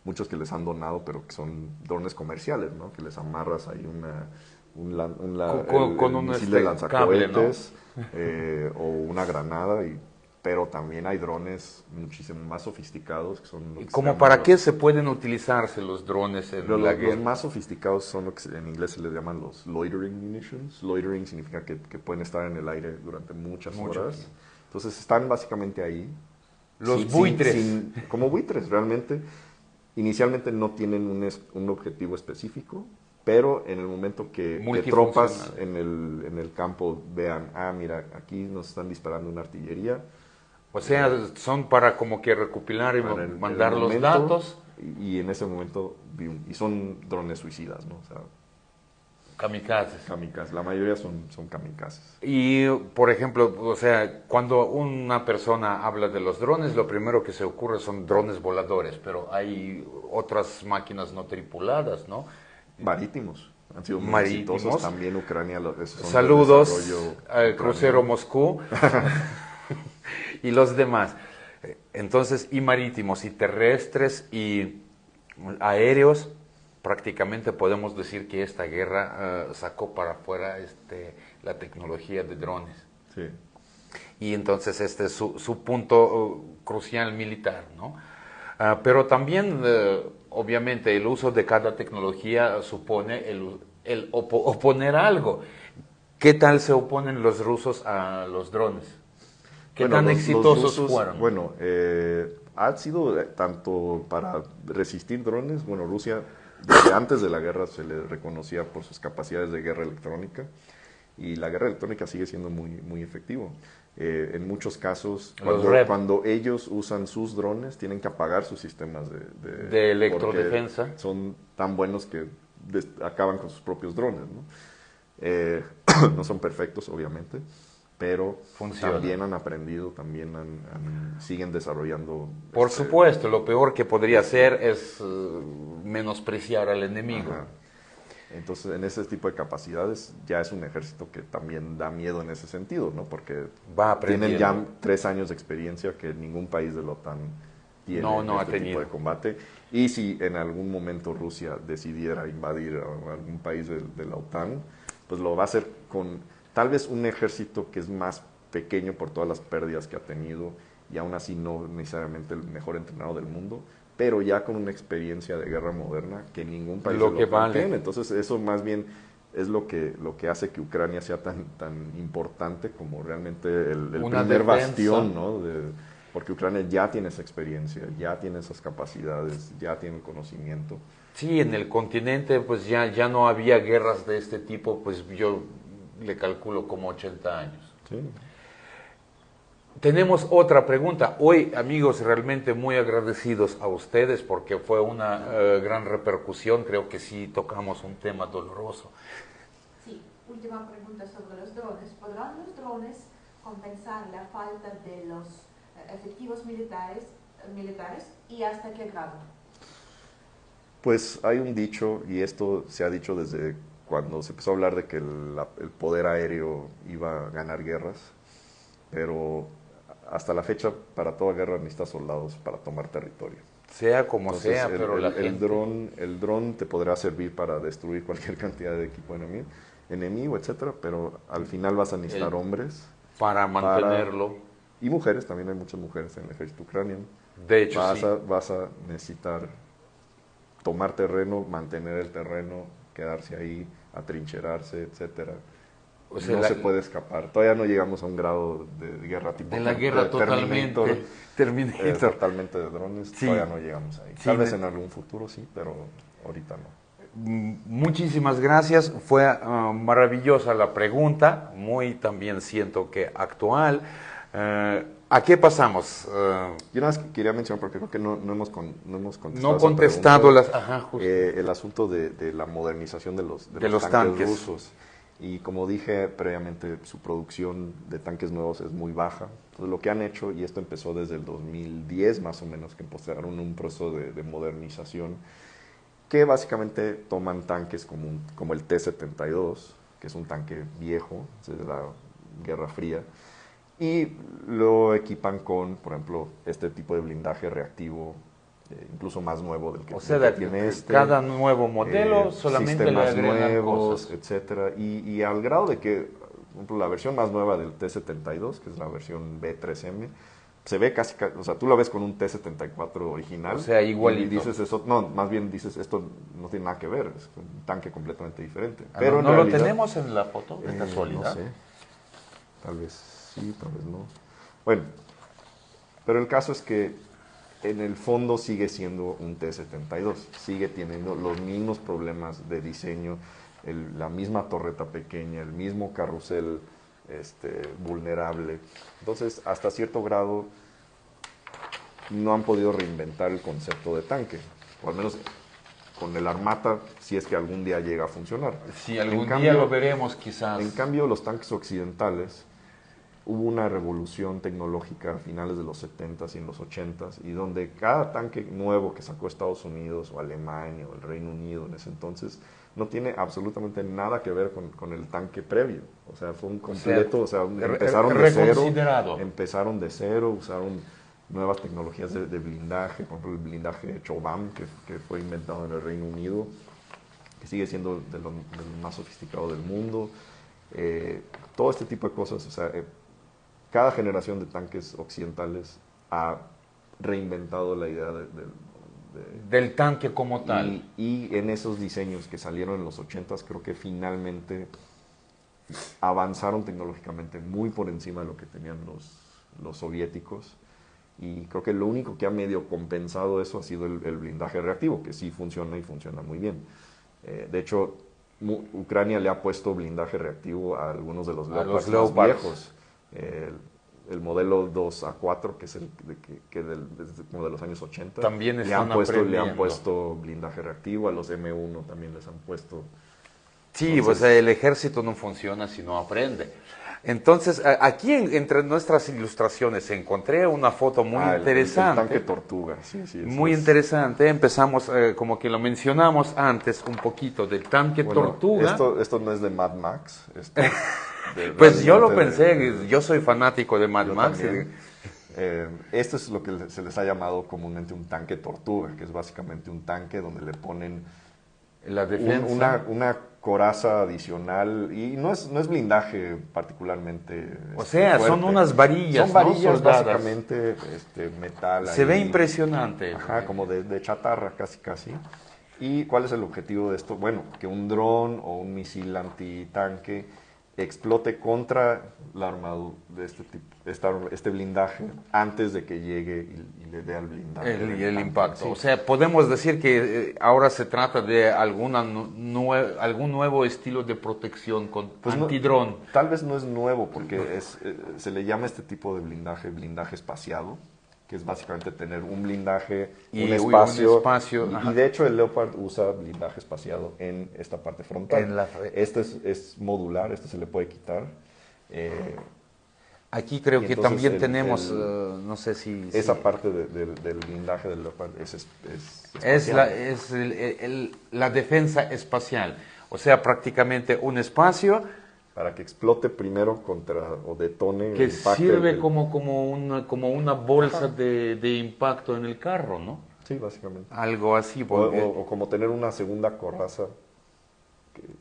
[SPEAKER 2] muchos que les han donado, pero que son drones comerciales, ¿no? Que les amarras ahí un misil de lanzacohetes, ¿no? O una granada, pero también hay drones muchísimo más sofisticados. Que son
[SPEAKER 1] ¿Y como para qué se pueden utilizarse los drones en la guerra?
[SPEAKER 2] Los más sofisticados son lo que en inglés se les llaman los loitering munitions. Loitering significa que pueden estar en el aire durante muchas horas. Entonces están básicamente ahí.
[SPEAKER 1] Los buitres.
[SPEAKER 2] Como buitres, realmente. Inicialmente no tienen un objetivo específico, pero en el momento que tropas en el campo vean, mira, aquí nos están disparando una artillería.
[SPEAKER 1] O sea, son para como que recopilar y mandar los datos.
[SPEAKER 2] Y en ese momento, y son drones suicidas, ¿no? O sea,
[SPEAKER 1] kamikazes.
[SPEAKER 2] La mayoría son kamikazes.
[SPEAKER 1] Y, por ejemplo, o sea, cuando una persona habla de los drones, lo primero que se ocurre son drones voladores, pero hay otras máquinas no tripuladas, ¿no?
[SPEAKER 2] Marítimos. Han sido muy exitosos también Ucrania.
[SPEAKER 1] Saludos al crucero Moscú y los demás. Entonces, y marítimos, y terrestres, y aéreos, prácticamente podemos decir que esta guerra sacó para afuera la tecnología de drones.
[SPEAKER 2] Sí.
[SPEAKER 1] Y entonces este es su punto crucial militar, ¿no? Pero también, obviamente, el uso de cada tecnología supone el oponer algo. ¿Qué tal se oponen los rusos a los drones? ¿Qué tan exitosos fueron?
[SPEAKER 2] Bueno, ha sido tanto para resistir drones. Bueno, Rusia, desde antes de la guerra, se le reconocía por sus capacidades de guerra electrónica. Y la guerra electrónica sigue siendo muy, muy efectivo. En muchos casos, cuando ellos usan sus drones, tienen que apagar sus sistemas
[SPEAKER 1] de electrodefensa.
[SPEAKER 2] Son tan buenos que acaban con sus propios drones, ¿no? No son perfectos, obviamente, pero también han aprendido, siguen desarrollando.
[SPEAKER 1] Por supuesto, lo peor que podría hacer es menospreciar al enemigo.
[SPEAKER 2] Ajá. Entonces, en ese tipo de capacidades ya es un ejército que también da miedo en ese sentido, ¿no? Porque tienen ya 3 años de experiencia que ningún país de la OTAN tiene este tipo de combate. Y si en algún momento Rusia decidiera invadir a algún país de la OTAN, pues lo va a hacer con tal vez un ejército que es más pequeño por todas las pérdidas que ha tenido y aún así no necesariamente el mejor entrenado del mundo, pero ya con una experiencia de guerra moderna que ningún país tiene. Entonces eso más bien es lo que hace que Ucrania sea tan importante como realmente el primer bastión, ¿no? Porque Ucrania ya tiene esa experiencia, ya tiene esas capacidades, ya tiene el conocimiento.
[SPEAKER 1] Sí, en el continente pues ya no había guerras de este tipo, pues yo le calculo como 80 años.
[SPEAKER 2] Sí.
[SPEAKER 1] Tenemos otra pregunta. Hoy, amigos, realmente muy agradecidos a ustedes porque fue una gran repercusión. Creo que sí tocamos un tema doloroso.
[SPEAKER 3] Sí, última pregunta sobre los drones. ¿Podrán los drones compensar la falta de los efectivos militares y hasta qué grado?
[SPEAKER 2] Pues hay un dicho, y esto se ha dicho desde cuando se empezó a hablar de que el poder aéreo iba a ganar guerras, pero hasta la fecha para toda guerra necesitas soldados para tomar territorio.
[SPEAKER 1] Sea como
[SPEAKER 2] Entonces,
[SPEAKER 1] sea, pero la gente...
[SPEAKER 2] el dron te podrá servir para destruir cualquier cantidad de equipo enemigo, etcétera, pero al final vas a necesitar hombres
[SPEAKER 1] para mantenerlo.
[SPEAKER 2] Y mujeres, también hay muchas mujeres en el ejército ucraniano.
[SPEAKER 1] De hecho,
[SPEAKER 2] vas a necesitar tomar terreno, mantener el terreno, quedarse ahí, atrincherarse, etcétera. O sea, no se puede escapar. Todavía no llegamos a un grado de guerra tipo...
[SPEAKER 1] De la guerra totalmente.
[SPEAKER 2] Terminator. Totalmente de drones. Sí. Todavía no llegamos ahí. Tal vez en algún futuro sí, pero ahorita no.
[SPEAKER 1] Muchísimas gracias. Fue maravillosa la pregunta. Muy también siento que actual. ¿A qué pasamos?
[SPEAKER 2] Yo nada más quería mencionar, porque creo que no hemos
[SPEAKER 1] contestado las...
[SPEAKER 2] Ajá, justo. El asunto de la modernización de los tanques rusos. Y como dije previamente, su producción de tanques nuevos es muy baja. Entonces lo que han hecho, y esto empezó desde el 2010 más o menos, que empezaron un proceso de modernización, que básicamente toman tanques como el T-72, que es un tanque viejo, de la Guerra Fría, y lo equipan con, por ejemplo, este tipo de blindaje reactivo, incluso más nuevo del que,
[SPEAKER 1] tiene cada nuevo modelo solamente le agregan
[SPEAKER 2] nuevos,
[SPEAKER 1] cosas,
[SPEAKER 2] etcétera, y al grado de que, por ejemplo, la versión más nueva del T-72, que es la versión B3M, se ve casi, o sea, tú la ves con un T-74 original.
[SPEAKER 1] O sea, igualito.
[SPEAKER 2] Y dices eso, no, más bien dices, esto no tiene nada que ver, es un tanque completamente diferente.
[SPEAKER 1] Pero no realidad, lo tenemos en la foto, de casualidad.
[SPEAKER 2] No sé, tal vez sí, tal vez no. Bueno, pero el caso es que en el fondo sigue siendo un T-72, sigue teniendo los mismos problemas de diseño, la misma torreta pequeña, el mismo carrusel vulnerable. Entonces, hasta cierto grado, no han podido reinventar el concepto de tanque, o al menos con el Armata, si es que algún día llega a funcionar.
[SPEAKER 1] Sí, algún día lo veremos quizás.
[SPEAKER 2] En cambio, los tanques occidentales, hubo una revolución tecnológica a finales de los 70s y en los 80s, y donde cada tanque nuevo que sacó Estados Unidos o Alemania o el Reino Unido en ese entonces no tiene absolutamente nada que ver con el tanque previo. O sea, fue un completo, empezaron de cero, usaron nuevas tecnologías de blindaje, por ejemplo el blindaje Chobham, que fue inventado en el Reino Unido, que sigue siendo de lo más sofisticado del mundo. Todo este tipo de cosas, o sea, cada generación de tanques occidentales ha reinventado la idea
[SPEAKER 1] del tanque como tal.
[SPEAKER 2] Y en esos diseños que salieron en los 80s, creo que finalmente avanzaron tecnológicamente muy por encima de lo que tenían los soviéticos. Y creo que lo único que ha medio compensado eso ha sido el blindaje reactivo, que sí funciona y funciona muy bien. De hecho, Ucrania le ha puesto blindaje reactivo a algunos de los Leopards más viejos. El modelo 2A4, que es como de los años 80,
[SPEAKER 1] también
[SPEAKER 2] le han puesto blindaje reactivo, a los M1 también les han puesto.
[SPEAKER 1] Sí, entonces, pues el ejército no funciona si no aprende. Entonces, aquí entre nuestras ilustraciones encontré una foto muy interesante.
[SPEAKER 2] El tanque Tortuga, sí.
[SPEAKER 1] Muy interesante. Empezamos, como que lo mencionamos antes, un poquito del tanque Tortuga.
[SPEAKER 2] Esto no es de Mad Max.
[SPEAKER 1] Pues yo lo pensé, yo soy fanático de Mad Max.
[SPEAKER 2] Esto es lo que se les ha llamado comúnmente un tanque Tortuga, que es básicamente un tanque donde le ponen
[SPEAKER 1] la defensa,
[SPEAKER 2] una coraza adicional, y no es blindaje particularmente
[SPEAKER 1] o sea,
[SPEAKER 2] fuerte.
[SPEAKER 1] Son unas varillas,
[SPEAKER 2] son varillas, ¿no? Básicamente metal.
[SPEAKER 1] Se ve impresionante.
[SPEAKER 2] Ajá, como de chatarra casi. ¿Y cuál es el objetivo de esto? Bueno, que un dron o un misil antitanque explote contra la armadura de este tipo, este blindaje, antes de que llegue y le dé al blindaje.
[SPEAKER 1] El impacto. Sí. O sea, podemos decir que ahora se trata de algún nuevo estilo de protección con antidrón.
[SPEAKER 2] No, tal vez no es nuevo, porque se le llama este tipo de blindaje espaciado, que es básicamente tener un blindaje, un espacio. Y de hecho el Leopard usa blindaje espaciado en esta parte frontal. Este es modular, este se le puede quitar.
[SPEAKER 1] Aquí creo que también tenemos, no sé si...
[SPEAKER 2] Esa parte del blindaje del Leopard es
[SPEAKER 1] la defensa espacial, o sea, prácticamente un espacio...
[SPEAKER 2] Para que explote primero o detone...
[SPEAKER 1] Que sirve como una bolsa de impacto en el carro, ¿no?
[SPEAKER 2] Sí, básicamente.
[SPEAKER 1] Algo así.
[SPEAKER 2] O como tener una segunda coraza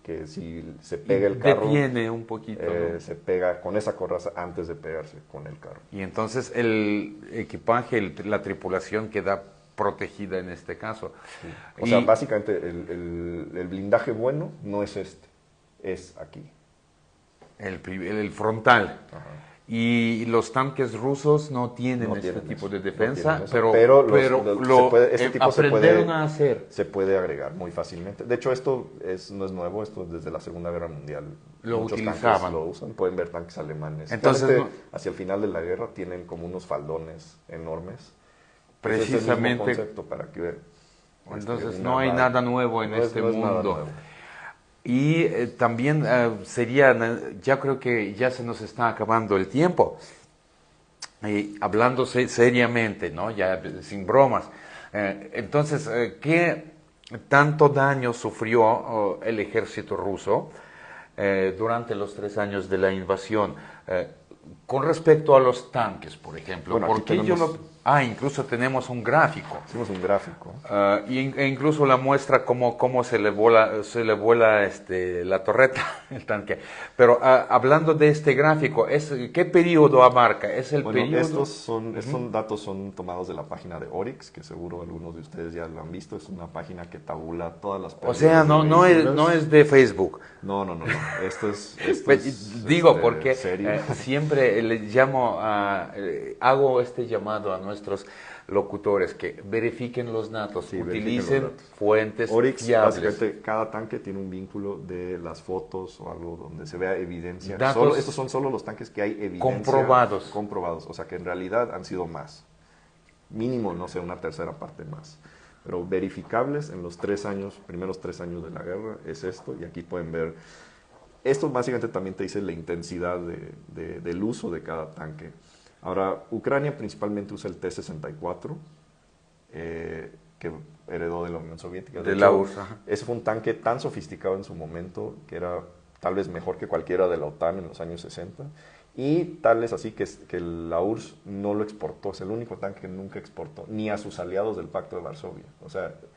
[SPEAKER 2] que si se pega el carro...
[SPEAKER 1] Detiene un poquito. ¿No?
[SPEAKER 2] Se pega con esa coraza antes de pegarse con el carro.
[SPEAKER 1] Y entonces el equipaje, la tripulación queda protegida en este caso.
[SPEAKER 2] Sí. O sea, básicamente el blindaje bueno no es es aquí.
[SPEAKER 1] El frontal.
[SPEAKER 2] Ajá.
[SPEAKER 1] Y los tanques rusos no tienen este tipo de defensa,
[SPEAKER 2] pero
[SPEAKER 1] este tipo aprendieron a hacer.
[SPEAKER 2] Se puede agregar muy fácilmente. De hecho, esto no es nuevo, esto desde la Segunda Guerra Mundial.
[SPEAKER 1] Muchos
[SPEAKER 2] utilizaban.
[SPEAKER 1] Tanques
[SPEAKER 2] lo usan, pueden ver tanques alemanes.
[SPEAKER 1] Entonces,
[SPEAKER 2] hacia el final de la guerra tienen como unos faldones enormes.
[SPEAKER 1] Precisamente.
[SPEAKER 2] Es el mismo concepto para que
[SPEAKER 1] entonces no hay nada nuevo en este mundo. Y también ya creo que ya se nos está acabando el tiempo. Hablando seriamente, ¿no? Ya sin bromas. Entonces, ¿qué tanto daño sufrió el ejército ruso durante los 3 años de la invasión? Con respecto a los tanques, por ejemplo.
[SPEAKER 2] Bueno,
[SPEAKER 1] porque incluso tenemos un gráfico.
[SPEAKER 2] Hicimos un gráfico.
[SPEAKER 1] E incluso la muestra cómo se le vuela la torreta, el tanque. Pero hablando de este gráfico, ¿qué periodo abarca? ¿Es el periodo?
[SPEAKER 2] Estos datos son tomados de la página de Oryx, que seguro algunos de ustedes ya lo han visto. Es una página que tabula todas las pérdidas.
[SPEAKER 1] O sea, no es de Facebook.
[SPEAKER 2] No.
[SPEAKER 1] Digo, porque
[SPEAKER 2] serio.
[SPEAKER 1] siempre le hago este llamado a nuestros locutores que verifiquen los datos, utilicen fuentes
[SPEAKER 2] Oryx,
[SPEAKER 1] fiables.
[SPEAKER 2] básicamente, cada tanque tiene un vínculo de las fotos o algo donde se vea evidencia. Estos son solo los tanques que hay evidencia. Comprobados, o sea que en realidad han sido más. Mínimo, no sé, una tercera parte más. Pero verificables en los primeros 3 años de la guerra es esto, y aquí pueden ver. Esto básicamente también te dice la intensidad del uso de cada tanque. Ahora, Ucrania principalmente usa el T-64, que heredó de la Unión Soviética.
[SPEAKER 1] De la URSS.
[SPEAKER 2] Ese fue un tanque tan sofisticado en su momento que era tal vez mejor que cualquiera de la OTAN en los años 60. Y tal es así que la URSS no lo exportó. Es el único tanque que nunca exportó, ni a sus aliados del Pacto de Varsovia.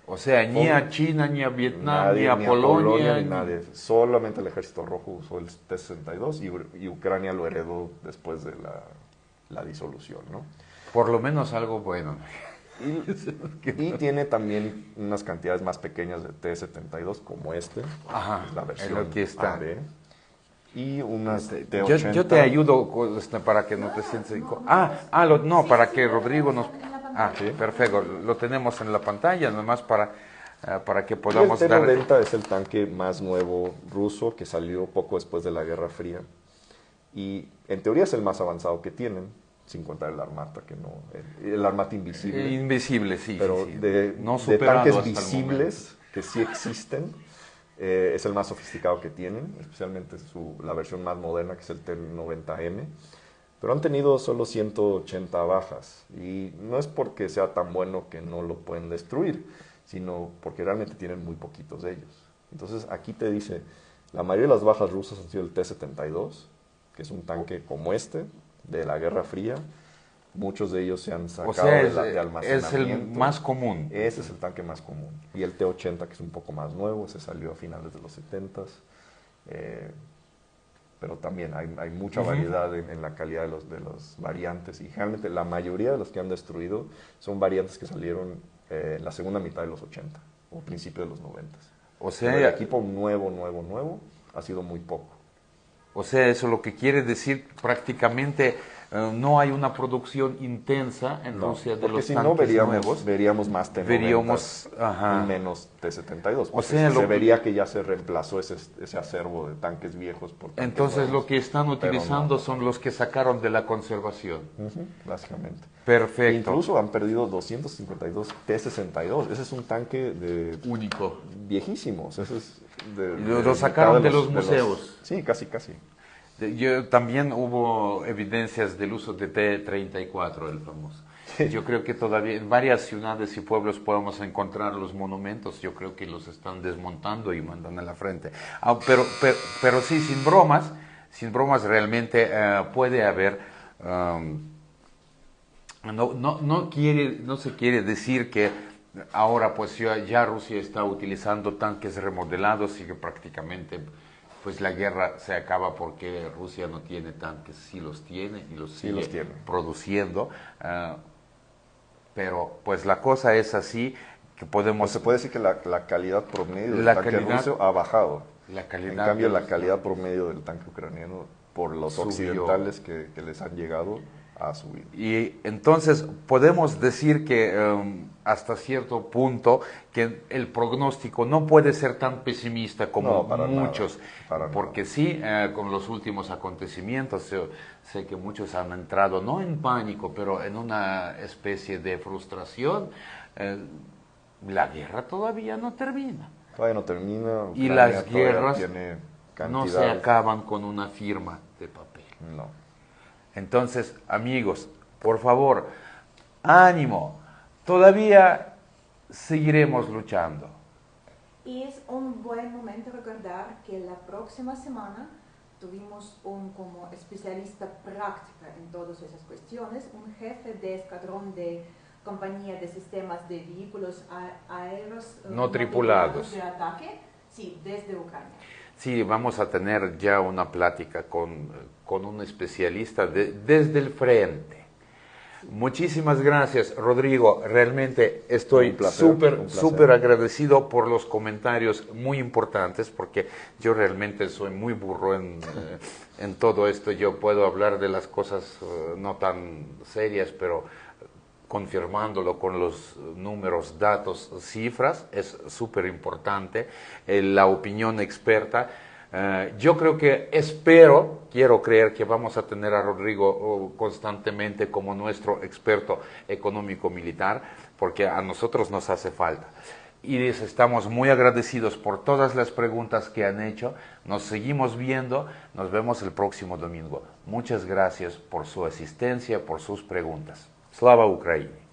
[SPEAKER 2] O sea ni a China, ni a Vietnam, ni a Polonia, ni nadie. Solamente el Ejército Rojo usó el T-62 y Ucrania lo heredó después de la disolución, ¿no?
[SPEAKER 1] Por lo menos algo bueno.
[SPEAKER 2] Y tiene también unas cantidades más pequeñas de T-72 como la versión
[SPEAKER 1] aquí está.
[SPEAKER 2] AD. Y unas T-80.
[SPEAKER 1] Yo te ayudo para que no te sientes... para que Rodrigo nos...
[SPEAKER 2] ¿Sí?
[SPEAKER 1] Perfecto, lo tenemos en la pantalla, nomás para que podamos
[SPEAKER 2] el T-90 es el tanque más nuevo ruso que salió poco después de la Guerra Fría. Y en teoría es el más avanzado que tienen, sin contar el Armata, el Armata invisible.
[SPEAKER 1] Invisible, sí.
[SPEAKER 2] Pero
[SPEAKER 1] sí.
[SPEAKER 2] De tanques visibles que sí existen, es el más sofisticado que tienen, especialmente la versión más moderna, que es el T-90M. Pero han tenido solo 180 bajas. Y no es porque sea tan bueno que no lo pueden destruir, sino porque realmente tienen muy poquitos de ellos. Entonces aquí te dice, la mayoría de las bajas rusas han sido el T-72, que es un tanque como de la Guerra Fría. Muchos de ellos se han sacado de almacenamiento.
[SPEAKER 1] Es el más común.
[SPEAKER 2] Ese es el tanque más común. Y el T-80, que es un poco más nuevo, ese salió a finales de los 70s. Pero también hay mucha variedad en la calidad de los variantes. Y realmente la mayoría de los que han destruido son variantes que salieron en la segunda mitad de los 80 o principio de los 90s.
[SPEAKER 1] O sea,
[SPEAKER 2] pero el equipo nuevo ha sido muy poco.
[SPEAKER 1] O sea, eso lo que quiere decir prácticamente no hay una producción intensa en Rusia de los tanques nuevos.
[SPEAKER 2] Veríamos más T-90 y menos T-72.
[SPEAKER 1] O sea,
[SPEAKER 2] se vería que ya se reemplazó ese acervo de tanques viejos por tanques
[SPEAKER 1] entonces
[SPEAKER 2] nuevos,
[SPEAKER 1] lo que están utilizando son los que sacaron de la conservación.
[SPEAKER 2] Básicamente.
[SPEAKER 1] Perfecto.
[SPEAKER 2] Incluso han perdido 252 T-62. Ese es un tanque
[SPEAKER 1] único.
[SPEAKER 2] Viejísimos. Ese es
[SPEAKER 1] lo sacaron de los museos.
[SPEAKER 2] Sí, casi.
[SPEAKER 1] También hubo evidencias del uso de T-34, el famoso. Yo creo que todavía en varias ciudades y pueblos podemos encontrar los monumentos. Yo creo que los están desmontando y mandan a la frente. Pero sí, sin bromas realmente puede haber... no se quiere decir que ahora pues ya Rusia está utilizando tanques remodelados y que prácticamente pues la guerra se acaba porque Rusia no tiene tanques. Sí los tiene y los sigue produciendo. Pero pues la cosa es así que podemos...
[SPEAKER 2] Pues se puede decir que la calidad promedio del tanque ruso ha bajado. En cambio, la calidad promedio del tanque ucraniano, por los occidentales que les han llegado, ha subido.
[SPEAKER 1] Y entonces podemos decir que hasta cierto punto que el pronóstico no puede ser tan pesimista como muchos, porque sí, con los últimos acontecimientos, sé que muchos han entrado, no en pánico, pero en una especie de frustración. La guerra todavía no termina.
[SPEAKER 2] Todavía no termina. Ucrania
[SPEAKER 1] y las guerras no se
[SPEAKER 2] cantidad...
[SPEAKER 1] acaban con una firma de papel.
[SPEAKER 2] No.
[SPEAKER 1] Entonces, amigos, por favor, ánimo, todavía seguiremos luchando.
[SPEAKER 3] Y es un buen momento recordar que la próxima semana tuvimos como especialista práctica en todas esas cuestiones, un jefe de escuadrón de compañía de sistemas de vehículos aéreos
[SPEAKER 1] no tripulados
[SPEAKER 3] de ataque, sí, desde Ucrania.
[SPEAKER 1] Sí, vamos a tener ya una plática con un especialista desde el frente. Muchísimas gracias, Rodrigo. Realmente estoy súper agradecido por los comentarios muy importantes, porque yo realmente soy muy burro en todo esto. Yo puedo hablar de las cosas no tan serias, pero confirmándolo con los números, datos, cifras, es súper importante. La opinión experta. Yo creo que quiero creer que vamos a tener a Rodrigo constantemente como nuestro experto económico militar, porque a nosotros nos hace falta. Y estamos muy agradecidos por todas las preguntas que han hecho. Nos seguimos viendo, nos vemos el próximo domingo. Muchas gracias por su asistencia, por sus preguntas. Slava Ukraini!